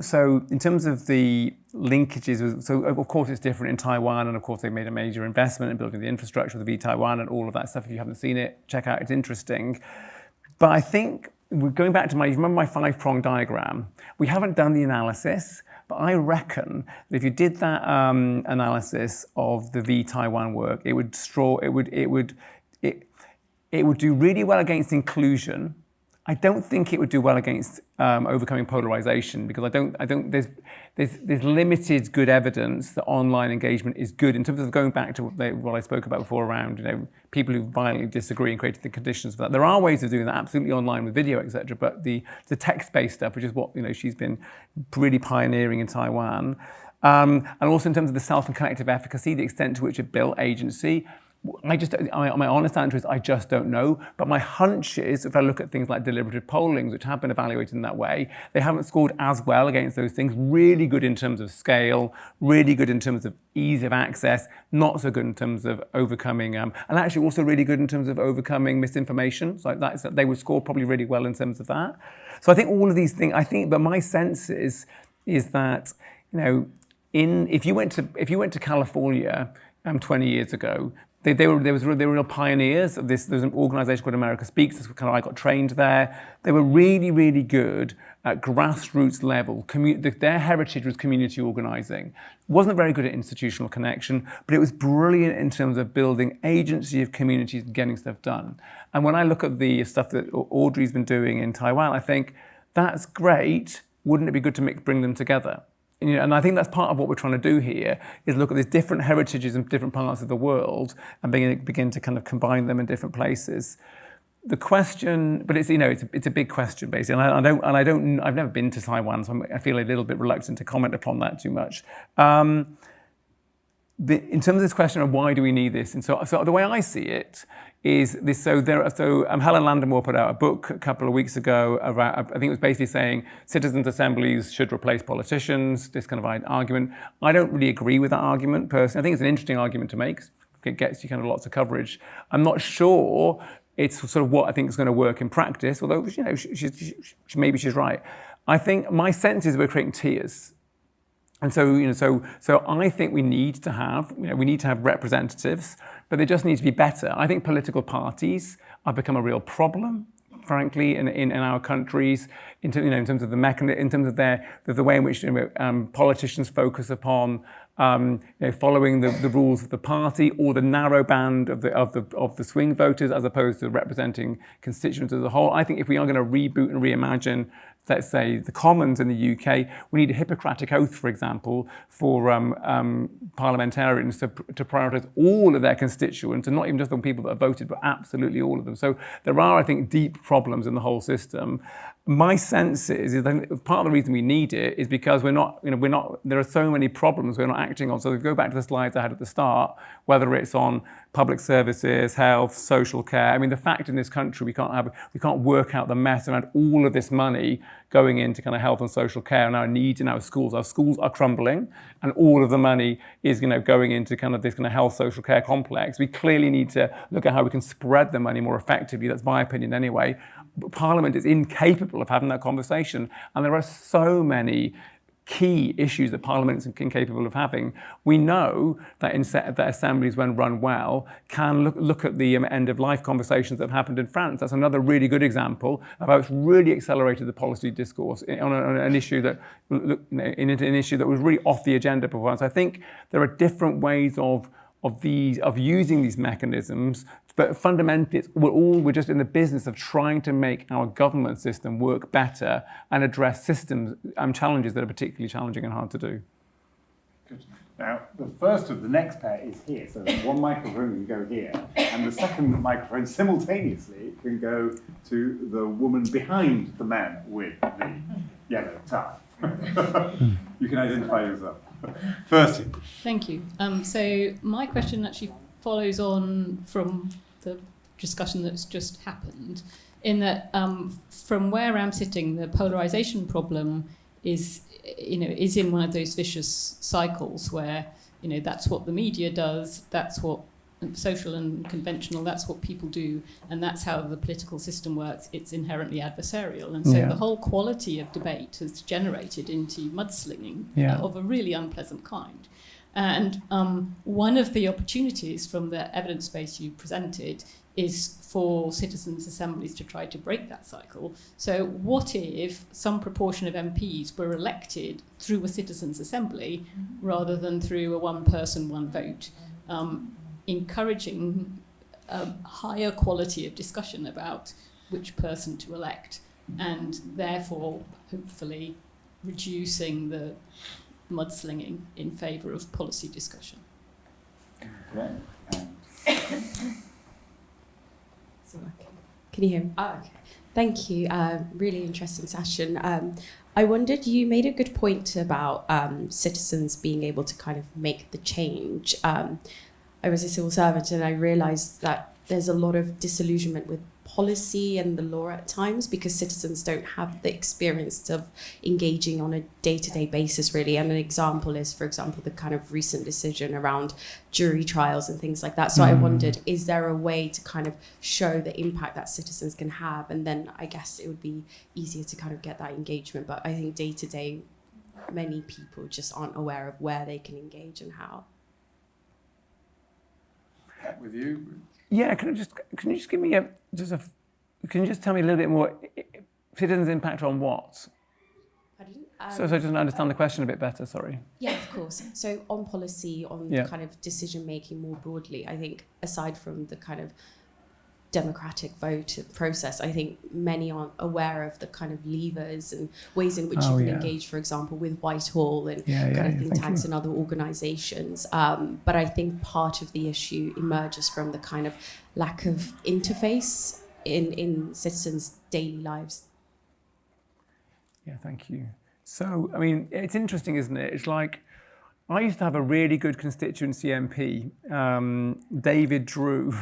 B: so in terms of the linkages, so of course it's different in Taiwan, and of course they made a major investment in building the infrastructure of the V-Taiwan and all of that stuff. If you haven't seen it, check out, it's interesting. But I think, we're going back to remember my 5-prong diagram? We haven't done the analysis, but I reckon that if you did that analysis of the V-Taiwan work, it would do really well against inclusion. I don't think it would do well against overcoming polarization, because I don't. There's limited good evidence that online engagement is good in terms of going back to what I spoke about before around people who violently disagree and creating the conditions for that. There are ways of doing that absolutely online with video, etc. But the text-based stuff, which is what she's been really pioneering in Taiwan, and also in terms of the self and collective efficacy, the extent to which it built agency. My honest answer is I just don't know, but my hunch is, if I look at things like deliberative pollings, which have been evaluated in that way, they haven't scored as well against those things. Really good in terms of scale, really good in terms of ease of access, not so good in terms of overcoming, and actually also really good in terms of overcoming misinformation. So they would score probably really well in terms of that. So I think all of these things, but my sense is that, if you went to California 20 years ago, they were real pioneers of this. There's an organization called America Speaks. I got trained there. They were really, really good at grassroots level. Their heritage was community organizing. Wasn't very good at institutional connection, but it was brilliant in terms of building agency of communities and getting stuff done. And when I look at the stuff that Audrey's been doing in Taiwan, I think that's great. Wouldn't it be good to bring them together? And I think that's part of what we're trying to do here, is look at these different heritages in different parts of the world and begin to kind of combine them in different places. The question, but it's a big question basically, and I've never been to Taiwan, so I feel a little bit reluctant to comment upon that too much. In terms of this question of why do we need this, and so the way I see it is this. Helen Landemore put out a book a couple of weeks ago about, I think it was basically saying citizens' assemblies should replace politicians. This kind of argument. I don't really agree with that argument personally. I think it's an interesting argument to make. It gets you kind of lots of coverage. I'm not sure it's sort of what I think is going to work in practice. Although maybe she's right. I think my sense is we're creating tiers. And so I think we need to have representatives, but they just need to be better. I think political parties have become a real problem, frankly, in our countries, in terms of the mechanism, in terms of the way in which politicians focus upon following the rules of the party or the narrow band of the swing voters, as opposed to representing constituents as a whole. I think if we are going to reboot and reimagine let's say, the Commons in the UK, we need a Hippocratic oath, for example, for parliamentarians to prioritise all of their constituents, and not even just the people that have voted, but absolutely all of them. So there are, I think, deep problems in the whole system. My sense is that part of the reason we need it is because there are so many problems we're not acting on. So if we go back to the slides I had at the start, whether it's on public services, health, social care. I mean, the fact in this country we can't work out the mess around all of this money going into kind of health and social care and our needs in our schools. Our schools are crumbling, and all of the money is going into kind of this kind of health social care complex. We clearly need to look at how we can spread the money more effectively. That's my opinion anyway. But Parliament is incapable of having that conversation, and there are so many key issues that Parliament is incapable of having. We know that that assemblies, when run well, can look at the end-of-life conversations that have happened in France. That's another really good example of how it's really accelerated the policy discourse on an issue that was really off the agenda before. So I think there are different ways of using these mechanisms, but fundamentally, we're just in the business of trying to make our government system work better and address systems challenges that are particularly challenging and hard to do.
A: Good. Now, the next pair is here, so one microphone can go here, and the second microphone simultaneously can go to the woman behind the man with the yellow tie. You can identify yourself. First.
I: Thank you. So my question actually follows on from the discussion that's just happened, in that from where I'm sitting, the polarization problem is in one of those vicious cycles where that's what the media does, that's what social and conventional, that's what people do, and that's how the political system works. It's inherently adversarial, and so the whole quality of debate has generated into mudslinging of a really unpleasant kind. And one of the opportunities from the evidence base you presented is for citizens' assemblies to try to break that cycle. So what if some proportion of MPs were elected through a citizens' assembly rather than through a one person, one vote, encouraging a higher quality of discussion about which person to elect, and therefore hopefully reducing the mudslinging in favour of policy discussion.
A: Okay.
J: Can you hear me? Oh, okay. Thank you. Really interesting session. I wondered, you made a good point about citizens being able to kind of make the change. I was a civil servant, and I realised that there's a lot of disillusionment with policy and the law at times because citizens don't have the experience of engaging on a day-to-day basis, really. And an example is, for example, the kind of recent decision around jury trials and things like that. So I wondered, is there a way to kind of show the impact that citizens can have? And then I guess it would be easier to kind of get that engagement. But I think day-to-day, many people just aren't aware of where they can engage and how.
A: With you?
B: Yeah, can you just give me can you just tell me a little bit more? Citizens' impact on what? So I just understand the question a bit better. Sorry.
J: Yeah, of course. So on policy, on kind of decision making more broadly, I think aside from the kind of democratic vote process, I think many aren't aware of the kind of levers and ways in which you can engage, for example, with Whitehall and kind of think tanks and other organisations. But I think part of the issue emerges from the kind of lack of interface in citizens' daily lives.
B: Yeah, thank you. So, I mean, it's interesting, isn't it? It's like, I used to have a really good constituency MP, David Drew.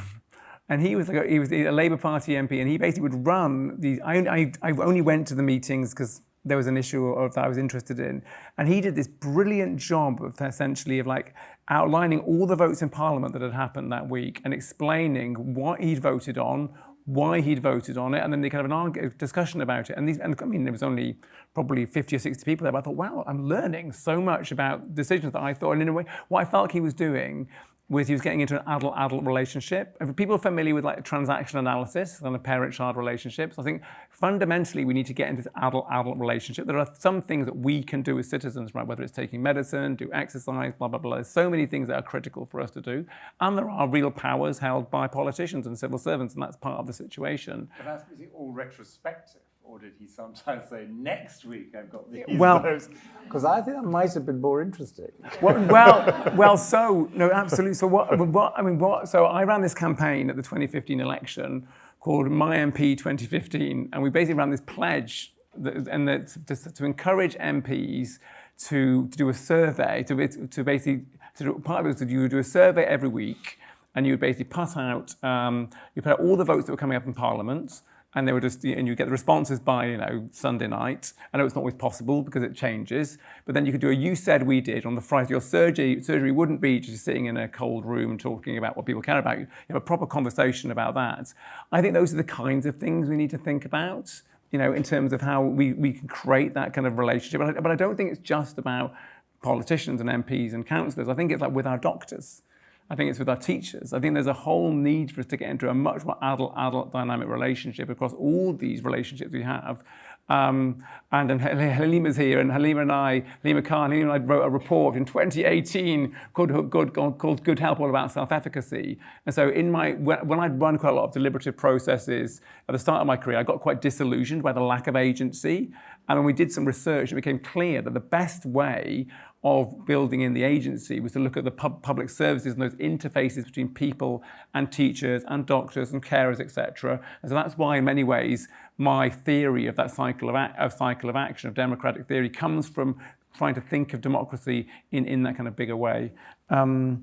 B: And he was a Labour Party MP, and he basically would run these. I only went to the meetings because there was an issue that I was interested in, and he did this brilliant job of essentially like outlining all the votes in Parliament that had happened that week and explaining what he'd voted on, why he'd voted on it, and then they kind of a discussion about it. And I mean, there was only probably 50 or 60 people there, but I thought, wow, I'm learning so much about decisions that I thought. And in a way, what I felt he was doing was he was getting into an adult-adult relationship. If people are familiar with like transaction analysis and a parent-child relationships, I think fundamentally we need to get into this adult-adult relationship. There are some things that we can do as citizens, right? Whether it's taking medicine, do exercise, blah, blah, blah. There's so many things that are critical for us to do. And there are real powers held by politicians and civil servants, and that's part of the situation.
A: But that's all retrospective. Or did he sometimes say, next week I've got these
B: Well,
A: votes? Because I think that might have been more interesting.
B: No, absolutely. So I ran this campaign at the 2015 election called My MP 2015, and we basically ran this pledge to encourage MPs to do a survey, part of it was that you would do a survey every week, and you would basically put out all the votes that were coming up in Parliament, and they were and you get the responses by Sunday night. I know it's not always possible because it changes, but then you could do a "you said, we did" on the Friday. Your surgery wouldn't be just sitting in a cold room talking about what people care about. You have a proper conversation about that. I think those are the kinds of things we need to think about, in terms of how we can create that kind of relationship. But I don't think it's just about politicians and MPs and councillors. I think it's like with our doctors. I think it's with our teachers. I think there's a whole need for us to get into a much more adult dynamic relationship across all these relationships we have. And Halima's here, and Halima Khan and I wrote a report in 2018 called Good Help, all about self-efficacy. And so when I'd run quite a lot of deliberative processes at the start of my career, I got quite disillusioned by the lack of agency. And when we did some research, it became clear that the best way of building in the agency was to look at the public services and those interfaces between people and teachers and doctors and carers, etc. And so that's why, in many ways, my theory of that cycle of action, of democratic theory, comes from trying to think of democracy in that kind of bigger way. There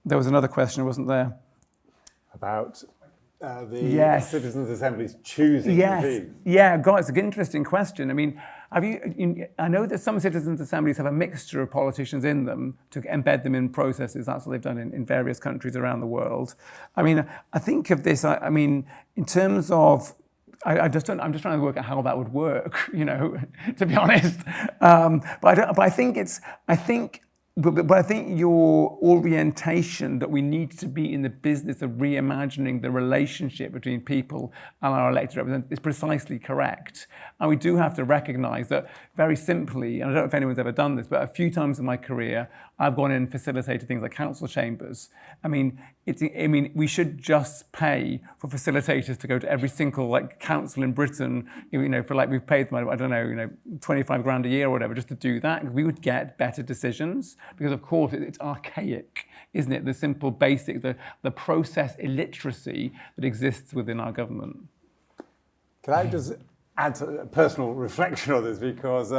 B: was another question, wasn't there?
A: About the citizens' assemblies choosing MPs.
B: Yeah, God, it's an interesting question. I mean, I know that some citizens' assemblies have a mixture of politicians in them to embed them in processes. That's what they've done in various countries around the world. I mean, I think of this, in terms of, I'm just trying to work out how that would work, to be honest. But I think your orientation that we need to be in the business of reimagining the relationship between people and our elected representatives is precisely correct. And we do have to recognize that very simply, and I don't know if anyone's ever done this, but a few times in my career, I've gone in and facilitated things like council chambers. We should just pay for facilitators to go to every single council in Britain, we've paid them, 25 grand a year or whatever, just to do that. We would get better decisions because, of course, it's archaic, isn't it? The simple basics, the process illiteracy that exists within our government.
A: Can I just add a personal reflection on this? Because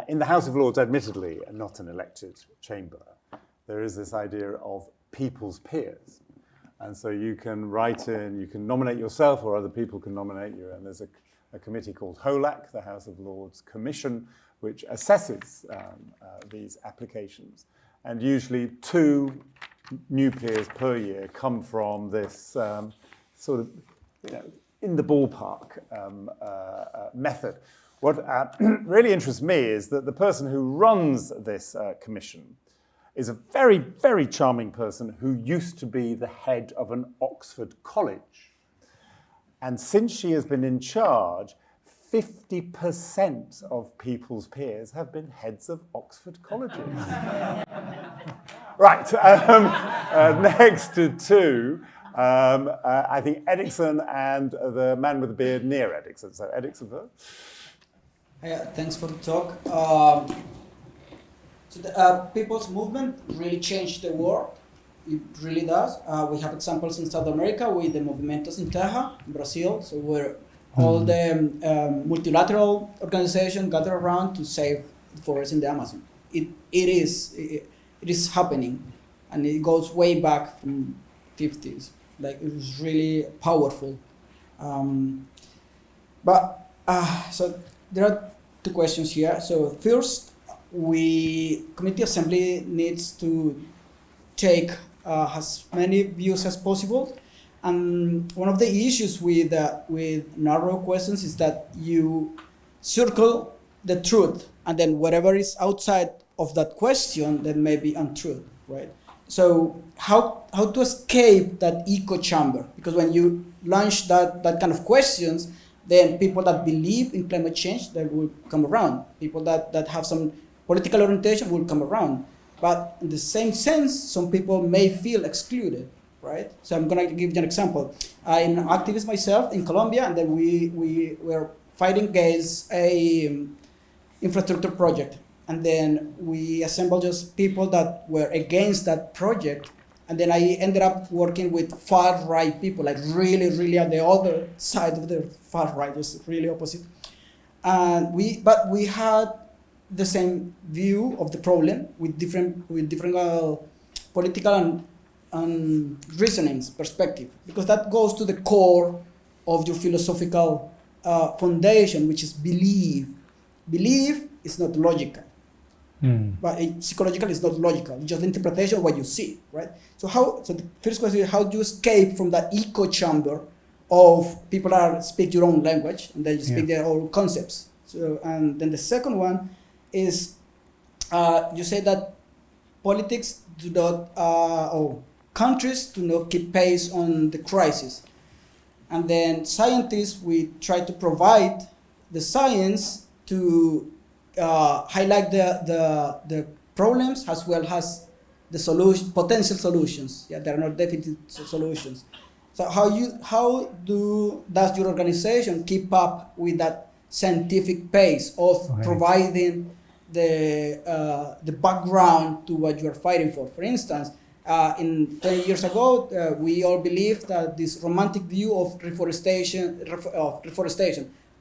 A: in the House of Lords, admittedly, not an elected chamber, there is this idea of people's peers. And so you can write in, you can nominate yourself or other people can nominate you. And there's a committee called HOLAC, the House of Lords Commission, which assesses these applications. And usually 2 new peers per year come from this sort of, in the ballpark method. What really interests me is that the person who runs this commission is a very, very charming person who used to be the head of an Oxford college. And since she has been in charge, 50% of people's peers have been heads of Oxford colleges. Right, next to 2, I think Edixon and the man with the beard near Edixon. So Edixon first.
K: Thanks for the talk. So the people's movement really changed the world. It really does. We have examples in South America with the Movimento Sem Terra in Brazil, so where all the multilateral organizations gather around to save the forests in the Amazon. It is happening, and it goes way back from 50s. It was really powerful. So there are 2 questions here. So first, community assembly needs to take as many views as possible. And one of the issues with narrow questions is that you circle the truth, and then whatever is outside of that question then may be untruth, right? So how to escape that echo chamber? Because when you launch that kind of questions, then people that believe in climate change, they will come around. People that have some political orientation will come around. But in the same sense, some people may feel excluded, right? So I'm gonna give you an example. I'm an activist myself in Colombia, and then we were fighting against a infrastructure project, and then we assembled just people that were against that project, and then I ended up working with far-right people, like really at the other side of the far-right, just really opposite. And but we had the same view of the problem with different political and reasonings perspective, because that goes to the core of your philosophical foundation, which is belief. Belief is not logical, but psychological is not logical. It's just interpretation of what you see, right? So the first question is, how do you escape from that echo chamber of people that speak your own language and then you speak their own concepts? So, and then the second one is, you say that politics do not, or countries do not keep pace on the crisis. And then scientists, we try to provide the science to highlight the problems as well as the potential solutions. Yeah, there are not definite solutions. So how does your organization keep up with that scientific pace of providing the background to what you are fighting for? For instance, 20 years ago, we all believed that this romantic view of reforestation,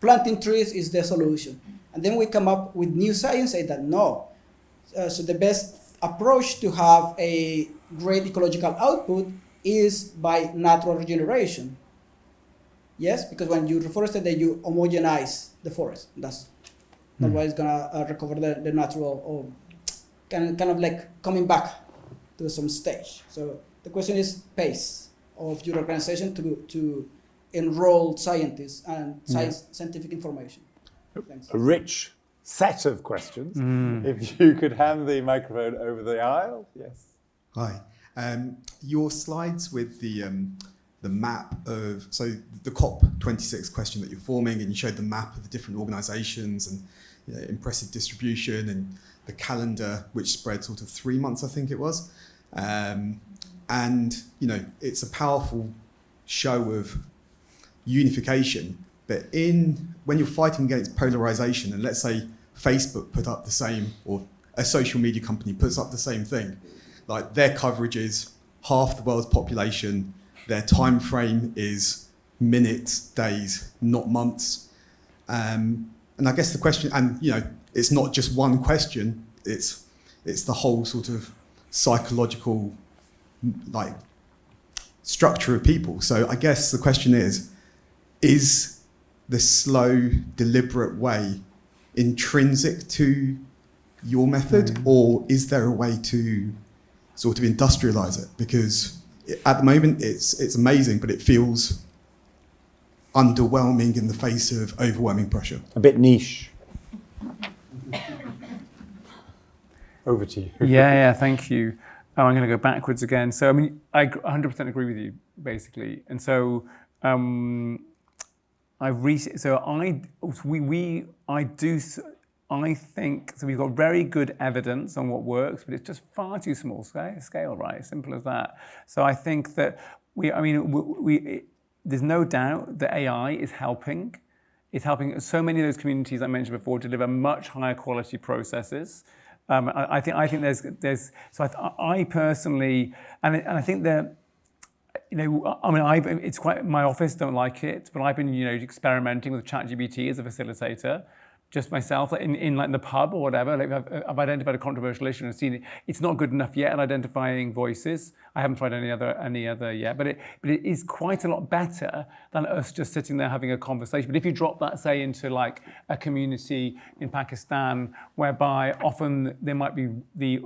K: planting trees is the solution. And then we come up with new science, say that no. So the best approach to have a great ecological output is by natural regeneration. Yes, because when you reforest it, then you homogenize the forest. That's not what is gonna recover the natural, or kind of like coming back to some stage. So the question is pace of your organization to enroll scientists and scientific information. Thanks.
A: A rich set of questions. If you could hand the microphone over the aisle. Yes.
L: Hi. Your slides with the map of, so the COP26 question that you're forming, and you showed the map of the different organisations and impressive distribution and the calendar, which spread sort of 3 months, I think it was. And, it's a powerful show of unification. But when you're fighting against polarisation, and let's say Facebook put up the same, or a social media company puts up the same thing, like their coverage is half the world's population, their time frame is minutes, days, not months. And I guess the question, and it's not just one question, it's the whole sort of psychological structure of people. So I guess the question is the slow, deliberate way intrinsic to your method, or is there a way to sort of industrialize it? Because at the moment it's amazing, but it feels underwhelming in the face of overwhelming pressure.
A: A bit niche. Over to you.
B: Yeah, thank you. I'm going to go backwards again. So, I mean, I 100% agree with you, basically. And so, I think, so we've got very good evidence on what works, but it's just far too small scale, right? Simple as that. So I think that there's no doubt that AI is helping. It's helping so many of those communities I mentioned before deliver much higher quality processes. I think there's. So I personally, and I think that, it's quite, my office don't like it, but I've been, experimenting with ChatGPT as a facilitator, just myself, in like the pub or whatever. Like I've identified a controversial issue and seen it. It's not good enough yet at identifying voices. I haven't tried any other yet, but it is quite a lot better than us just sitting there having a conversation. But if you drop that, say, into like a community in Pakistan, whereby often there might be the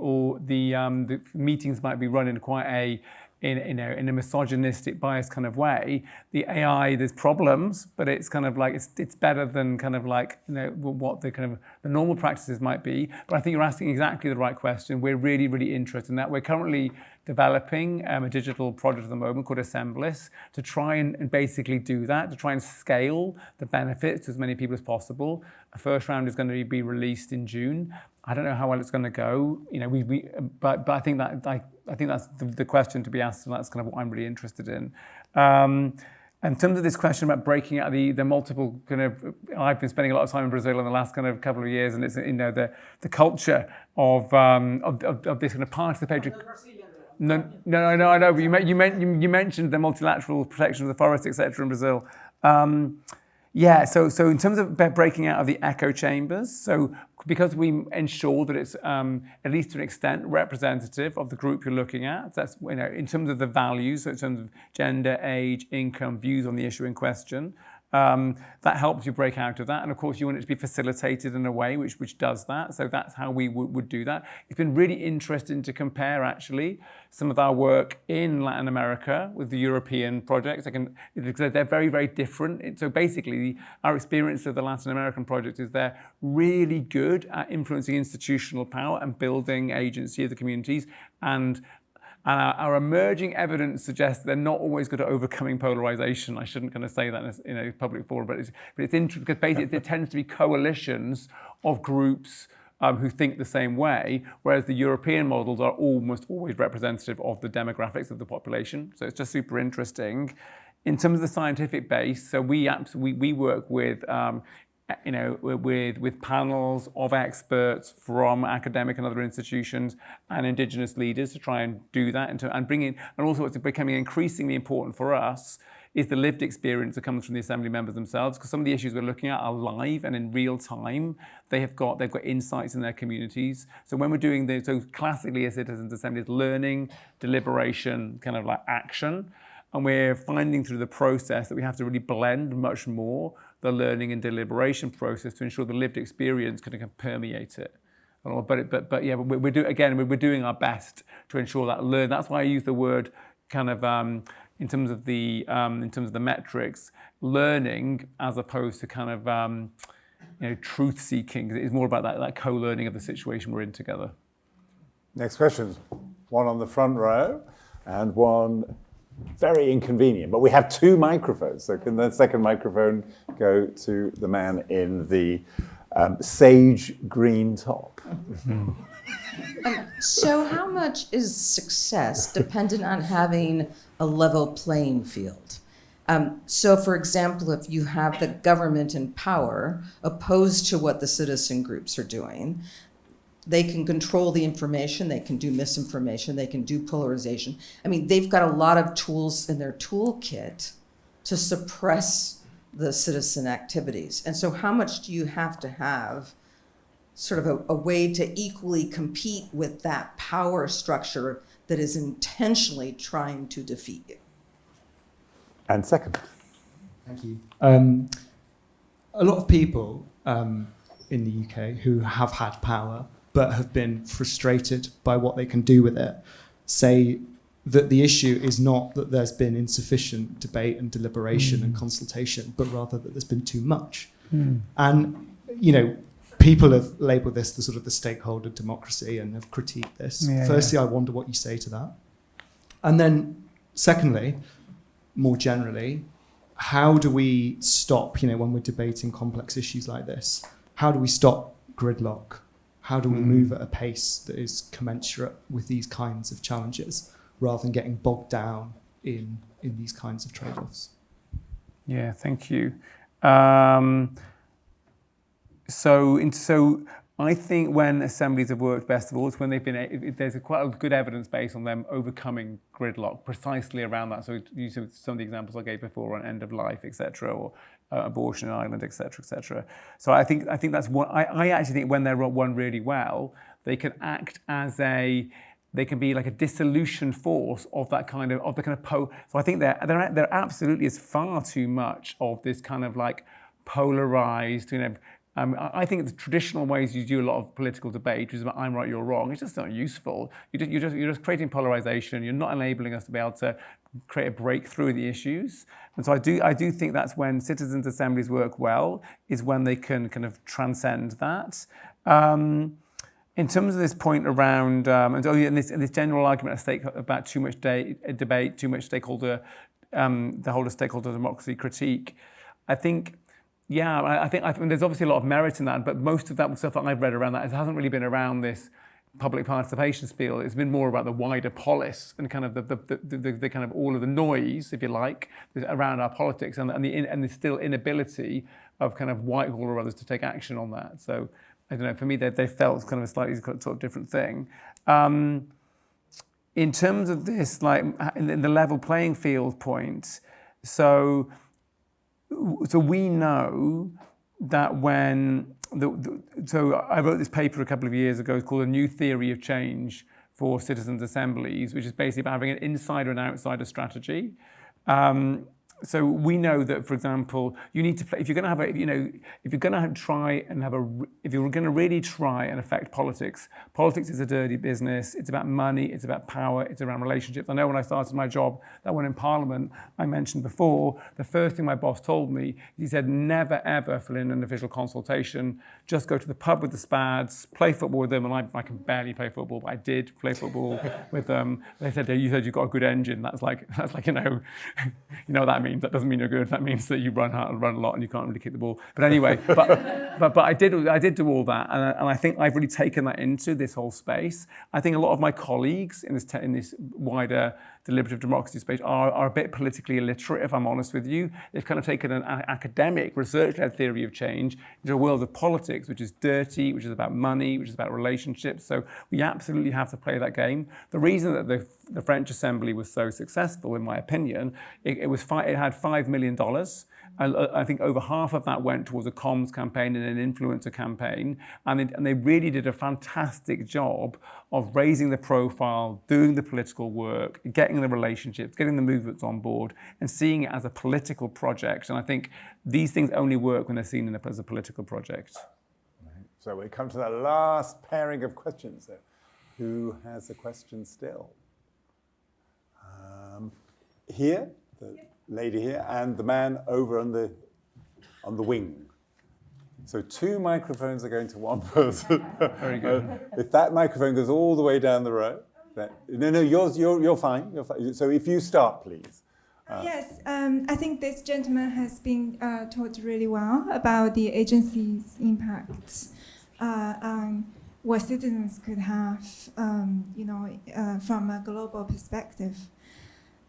B: meetings might be run in quite in a misogynistic, biased kind of way, the AI, there's problems, but it's kind of like it's better than kind of like what the kind of the normal practices might be. But I think you're asking exactly the right question. We're really, really interested in that. We're currently developing a digital project at the moment called Assemblies to try and basically do that, to try and scale the benefits to as many people as possible. A first round is going to be released in June. I don't know how well it's going to go, but I think that that's the question to be asked, and that's kind of what I'm really interested in. In terms of this question about breaking out the multiple kind of, I've been spending a lot of time in Brazil in the last kind of couple of years, and it's the culture of this kind of participatory. No, I know. But you mentioned the multilateral protection of the forest, etc. in Brazil. So in terms of breaking out of the echo chambers, so because we ensure that it's at least to an extent representative of the group you're looking at, that's in terms of the values, so in terms of gender, age, income, views on the issue in question, that helps you break out of that. And of course, you want it to be facilitated in a way which does that. So that's how we would do that. It's been really interesting to compare actually some of our work in Latin America with the European projects. Because they're very, very different. So basically, our experience of the Latin American project is they're really good at influencing institutional power and building agency of the communities. And our emerging evidence suggests they're not always good at overcoming polarization. I shouldn't kind of say that in a public forum, but it's interesting because basically it tends to be coalitions of groups who think the same way, whereas the European models are almost always representative of the demographics of the population. So it's just super interesting. In terms of the scientific base, so we work with with panels of experts from academic and other institutions and indigenous leaders to try and do that and bring in, and also what's becoming increasingly important for us is the lived experience that comes from the assembly members themselves, because some of the issues we're looking at are live and in real time. They've got insights in their communities. So when we're doing so classically a citizens' assembly is learning, deliberation, kind of like action. And we're finding through the process that we have to really blend much more the learning and deliberation process to ensure the lived experience can permeate it. We're doing our best to ensure that That's why I use the word kind of in terms of the metrics, learning as opposed to kind of truth seeking. It's more about that co-learning of the situation we're in together.
A: Next question, one on the front row and one very inconvenient, but we have two microphones. So can the second microphone go to the man in the sage green top?
M: So how much is success dependent on having a level playing field? So for example, if you have the government in power opposed to what the citizen groups are doing, they can control the information, they can do misinformation, they can do polarization. I mean, they've got a lot of tools in their toolkit to suppress the citizen activities. And so how much do you have to have sort of a way to equally compete with that power structure that is intentionally trying to defeat you?
A: And second.
N: Thank you. A lot of people in the UK who have had power but have been frustrated by what they can do with it, say that the issue is not that there's been insufficient debate and deliberation and consultation, but rather that there's been too much. And, people have labelled this the sort of the stakeholder democracy and have critiqued this. Firstly, I wonder what you say to that. And then secondly, more generally, how do we stop, when we're debating complex issues like this, how do we stop gridlock? How do we move at a pace that is commensurate with these kinds of challenges rather than getting bogged down in these kinds of trade-offs?
B: Yeah, thank you. So I think when assemblies have worked best of all, it's when they've been, there's quite a good evidence base on them overcoming gridlock precisely around that. So you some of the examples I gave before on end of life, etc., or abortion in Ireland, etc., etc. So I think that's one. I actually think when they're run really well, they can act as they can be like a dissolution force of that kind of So I think there absolutely is far too much of this kind of like polarized, I think the traditional ways you do a lot of political debate, which is about I'm right, you're wrong, it's just not useful. You're just creating polarization. You're not enabling us to be able to create a breakthrough in the issues. And so I do think that's when citizens' assemblies work well, is when they can kind of transcend that. In terms of this point around, and this general argument about too much debate, too much stakeholder, the whole of stakeholder democracy critique, I think there's obviously a lot of merit in that, but most of that stuff that I've read around that hasn't really been around this public participation spiel. It's been more about the wider polis and kind of the kind of all of the noise, if you like, around our politics and the still inability of kind of Whitehall or others to take action on that. So I don't know. For me, they felt kind of a slightly sort of different thing. In terms of this, like in the level playing field point, so we know that when so I wrote this paper a couple of years ago called A New Theory of Change for Citizens' Assemblies, which is basically about having an insider and outsider strategy. So we know that, for example, you need to play, if you're going to have a, if you're going to try and have if you're going to really try and affect politics, politics is a dirty business. It's about money, it's about power, it's around relationships. I know when I started my job, that one in Parliament, I mentioned before, the first thing my boss told me, he said, never ever fill in an official consultation, just go to the pub with the spads, play football with them, and I can barely play football, but I did play football with them. They said, you said you've got a good engine. That's like you know what that means. That doesn't mean you're good. That means that you run hard and run a lot and you can't really kick the ball. But anyway, but I did do all that, and I think I've really taken that into this whole space. I think a lot of my colleagues in this wider deliberative democracy space are a bit politically illiterate, if I'm honest with you. They've kind of taken an academic, research-led theory of change into a world of politics, which is dirty, which is about money, which is about relationships. So we absolutely have to play that game. The reason that the French Assembly was so successful, in my opinion, it had $5 million. I think over half of that went towards a comms campaign and an influencer campaign. And they really did a fantastic job of raising the profile, doing the political work, getting the relationships, getting the movements on board, and seeing it as a political project. And I think these things only work when they're seen as a political project.
A: Right. So we come to that last pairing of questions. So who has a question still? Here, the lady here, and the man over on the wing. So 2 microphones are going to one person.
B: Very good.
A: If that microphone goes all the way down the row, no, you're fine. You're fine. So if you start, please.
O: Yes, I think this gentleman has been taught really well about the agency's impact on what citizens could have, from a global perspective.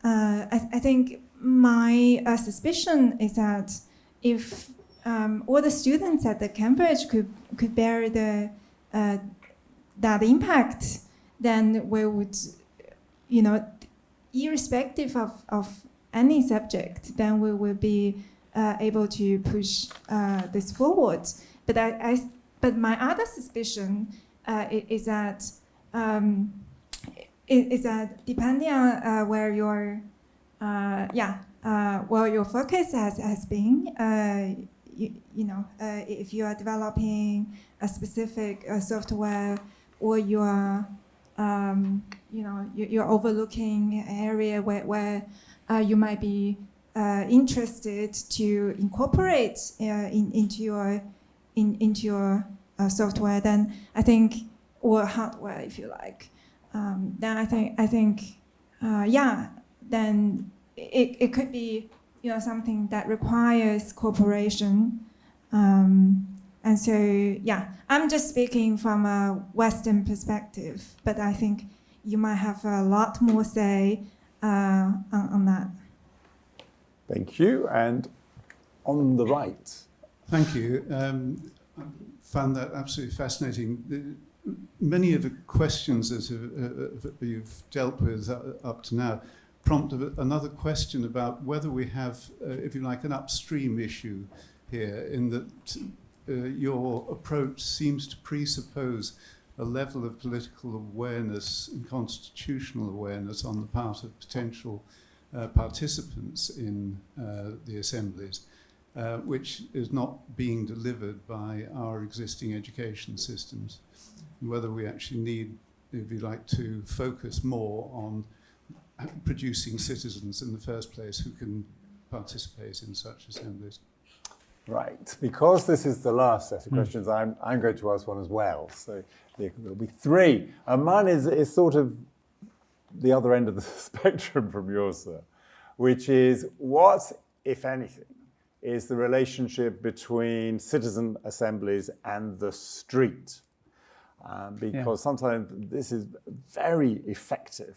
O: I think my suspicion is that if all the students at the Cambridge could bear that impact, then we would, irrespective of any subject, then we will be able to push this forward. But my other suspicion is that depending on where your focus has been, if you are developing a specific software, or you are you're overlooking an area where you might be interested to incorporate into your software, then I think, or hardware, if you like. Then I think, then it could be, something that requires cooperation. And so, I'm just speaking from a Western perspective, but I think you might have a lot more say on that.
A: Thank you. And on the right.
P: Thank you. I found that absolutely fascinating. Many of the questions that you've dealt with up to now prompt another question about whether we have, if you like, an upstream issue here, in that your approach seems to presuppose a level of political awareness and constitutional awareness on the part of potential participants in the assemblies, which is not being delivered by our existing education systems. Whether we actually need, if you like, to focus more on producing citizens in the first place who can participate in such assemblies.
A: Right. Because this is the last set of questions, I'm going to ask one as well. So there'll be 3. And mine is sort of the other end of the spectrum from yours, sir, which is what, if anything, is the relationship between citizen assemblies and the street? because sometimes this is a very effective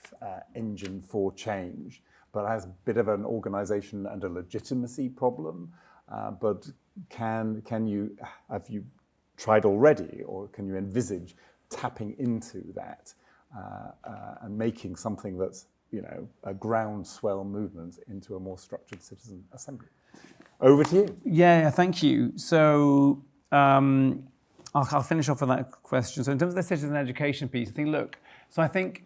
A: engine for change, but has a bit of an organisation and a legitimacy problem. But have you tried already, or can you envisage tapping into that and making something that's, you know, a groundswell movement into a more structured citizen assembly? Over to you.
B: Yeah, thank you. So I'll finish off with that question. So in terms of the citizen education piece, I think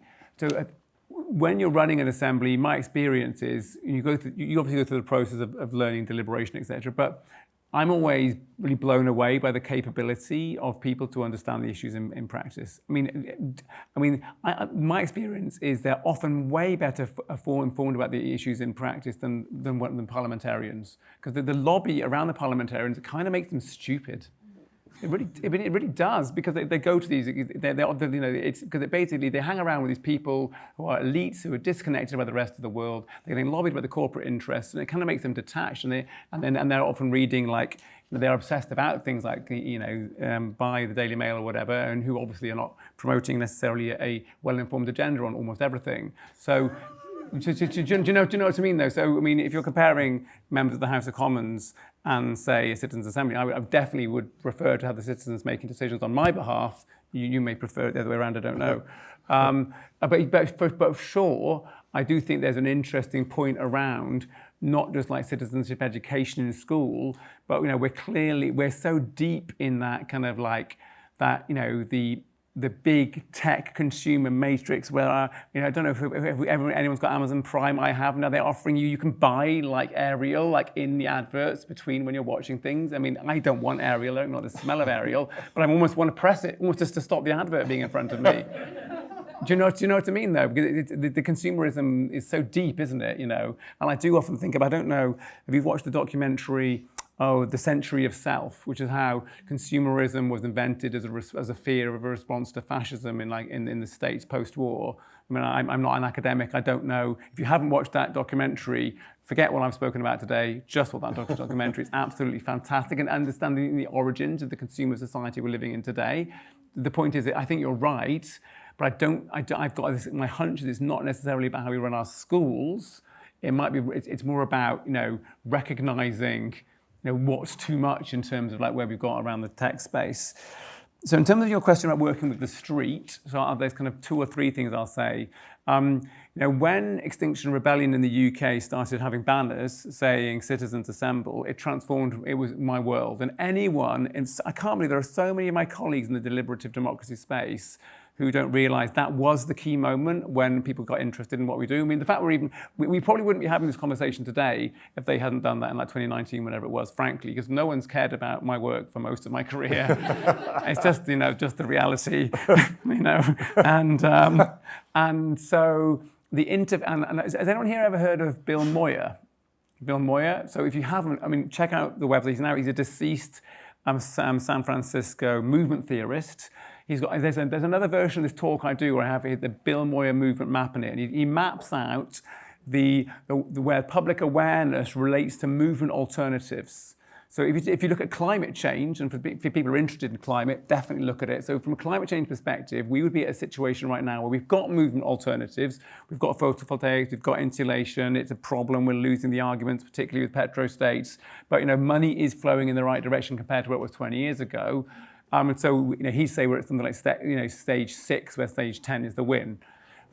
B: when you're running an assembly, my experience is you obviously go through the process of learning deliberation, etc. But I'm always really blown away by the capability of people to understand the issues in practice. My experience is they're often way better informed about the issues in practice than parliamentarians, because the lobby around the parliamentarians kind of makes them stupid. It really does, because they go to these, it's because basically they hang around with these people who are elites, who are disconnected by the rest of the world. They're getting lobbied by the corporate interests, and it kind of makes them detached. And they're often reading, like, they're obsessed about things like, by the Daily Mail or whatever, and who obviously are not promoting necessarily a well-informed agenda on almost everything. So, do you know what I mean, though? So, I mean, if you're comparing members of the House of Commons and, say, a citizens' assembly, I definitely would prefer to have the citizens making decisions on my behalf. You may prefer it the other way around, I don't know. But sure, I do think there's an interesting point around not just like citizenship education in school, but, we're so deep in that kind of like that, the big tech consumer matrix where, I don't know if anyone's got Amazon Prime. I have. Now they're offering you can buy like Ariel, like in the adverts between when you're watching things. I mean, I don't want Ariel. I don't like the smell of Ariel, but I almost want to press it, almost just to stop the advert being in front of me. Do you know what I mean, though? Because the consumerism is so deep, isn't it? And I do often think of, I don't know, have you watched the documentary, The Century of Self, which is how consumerism was invented as a fear of a response to fascism in the States post-war. I mean, I'm not an academic. I don't know. If you haven't watched that documentary, forget what I've spoken about today. Just watch that documentary. It's absolutely fantastic, and understanding the origins of the consumer society we're living in today. The point is that I think you're right, but I've got this, my hunch is it's not necessarily about how we run our schools. It's more about, recognizing, what's too much in terms of like where we've got around the tech space. So in terms of your question about working with the street, so there's kind of 2 or 3 things I'll say. When Extinction Rebellion in the UK started having banners saying "Citizens Assemble," it was my world. And I can't believe there are so many of my colleagues in the deliberative democracy space who don't realise that was the key moment when people got interested in what we do. I mean, the fact we probably wouldn't be having this conversation today if they hadn't done that in like 2019, whenever it was, frankly, because no one's cared about my work for most of my career. It's just, just the reality, and so has anyone here ever heard of Bill Moyer? Bill Moyer. So if you haven't, check out the website. He's a deceased San Francisco movement theorist. There's another version of this talk I do where I have the Bill Moyer movement map in it, and he maps out where public awareness relates to movement alternatives. So if you look at climate change, and for people who are interested in climate, definitely look at it. So from a climate change perspective, we would be at a situation right now where we've got movement alternatives, we've got photovoltaics, we've got insulation. It's a problem. We're losing the arguments, particularly with petrostates. But money is flowing in the right direction compared to where it was 20 years ago. And so he'd say we're at something like stage 6, where stage 10 is the win.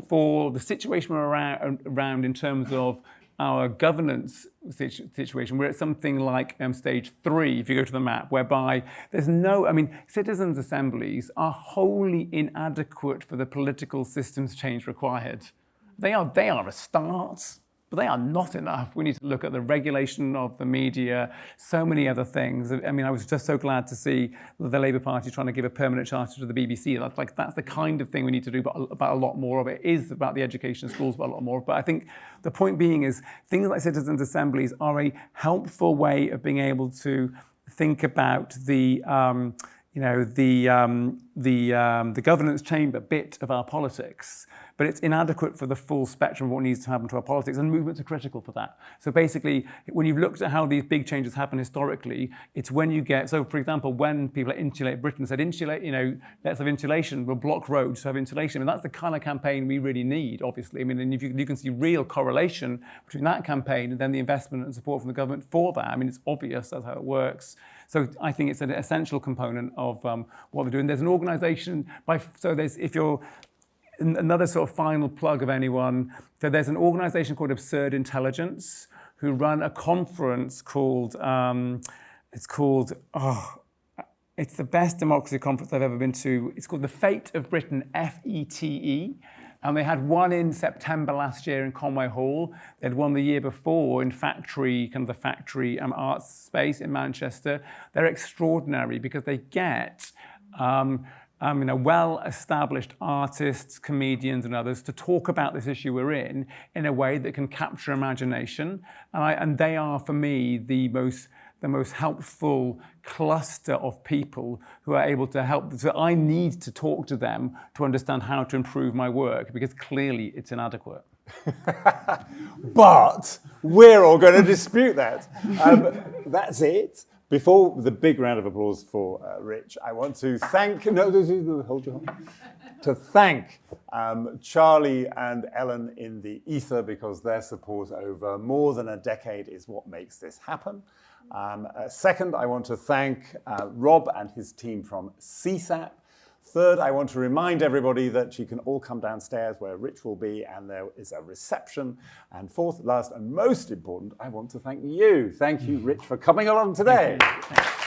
B: For the situation we're around in terms of our governance situation, we're at something like stage 3, if you go to the map, whereby there's citizens' assemblies are wholly inadequate for the political systems change required. They are a start, but they are not enough. We need to look at the regulation of the media, so many other things. I was just so glad to see the Labour Party trying to give a permanent charter to the BBC. That's the kind of thing we need to do, but about a lot more of it is about the education in schools, but a lot more. But I think the point being is things like citizens' assemblies are a helpful way of being able to think about the governance chamber bit of our politics. but it's inadequate for the full spectrum of what needs to happen to our politics, and movements are critical for that. So basically, when you've looked at how these big changes happen historically, it's when you get, so for example, when people at Insulate Britain said, let's have insulation, we'll block roads to have insulation, and that's the kind of campaign we really need, obviously. I mean, and if you can see real correlation between that campaign and then the investment and support from the government for that. I mean, it's obvious that's how it works. So I think it's an essential component of what they're doing. There's an organisation, if you're another sort of final plug of anyone, so there's an organisation called Absurd Intelligence who run a conference called, it's the best democracy conference I've ever been to. It's called The Fate of Britain, FETE. And they had one in September last year in Conway Hall. They had one the year before in the factory arts space in Manchester. They're extraordinary because they get well-established artists, comedians and others to talk about this issue we're in a way that can capture imagination. And they are, for me, the most helpful cluster of people who are able to help. So I need to talk to them to understand how to improve my work, because clearly it's inadequate.
A: But we're all going to dispute that. That's it. Before the big round of applause for Rich, I want to thank, Charlie and Ellen in the ether, because their support over more than a decade is what makes this happen. Second, I want to thank Rob and his team from CSAP. Third, I want to remind everybody that you can all come downstairs where Rich will be, and there is a reception. And fourth, last, and most important, I want to thank you. Thank you, Rich, for coming along today.
B: Thank you.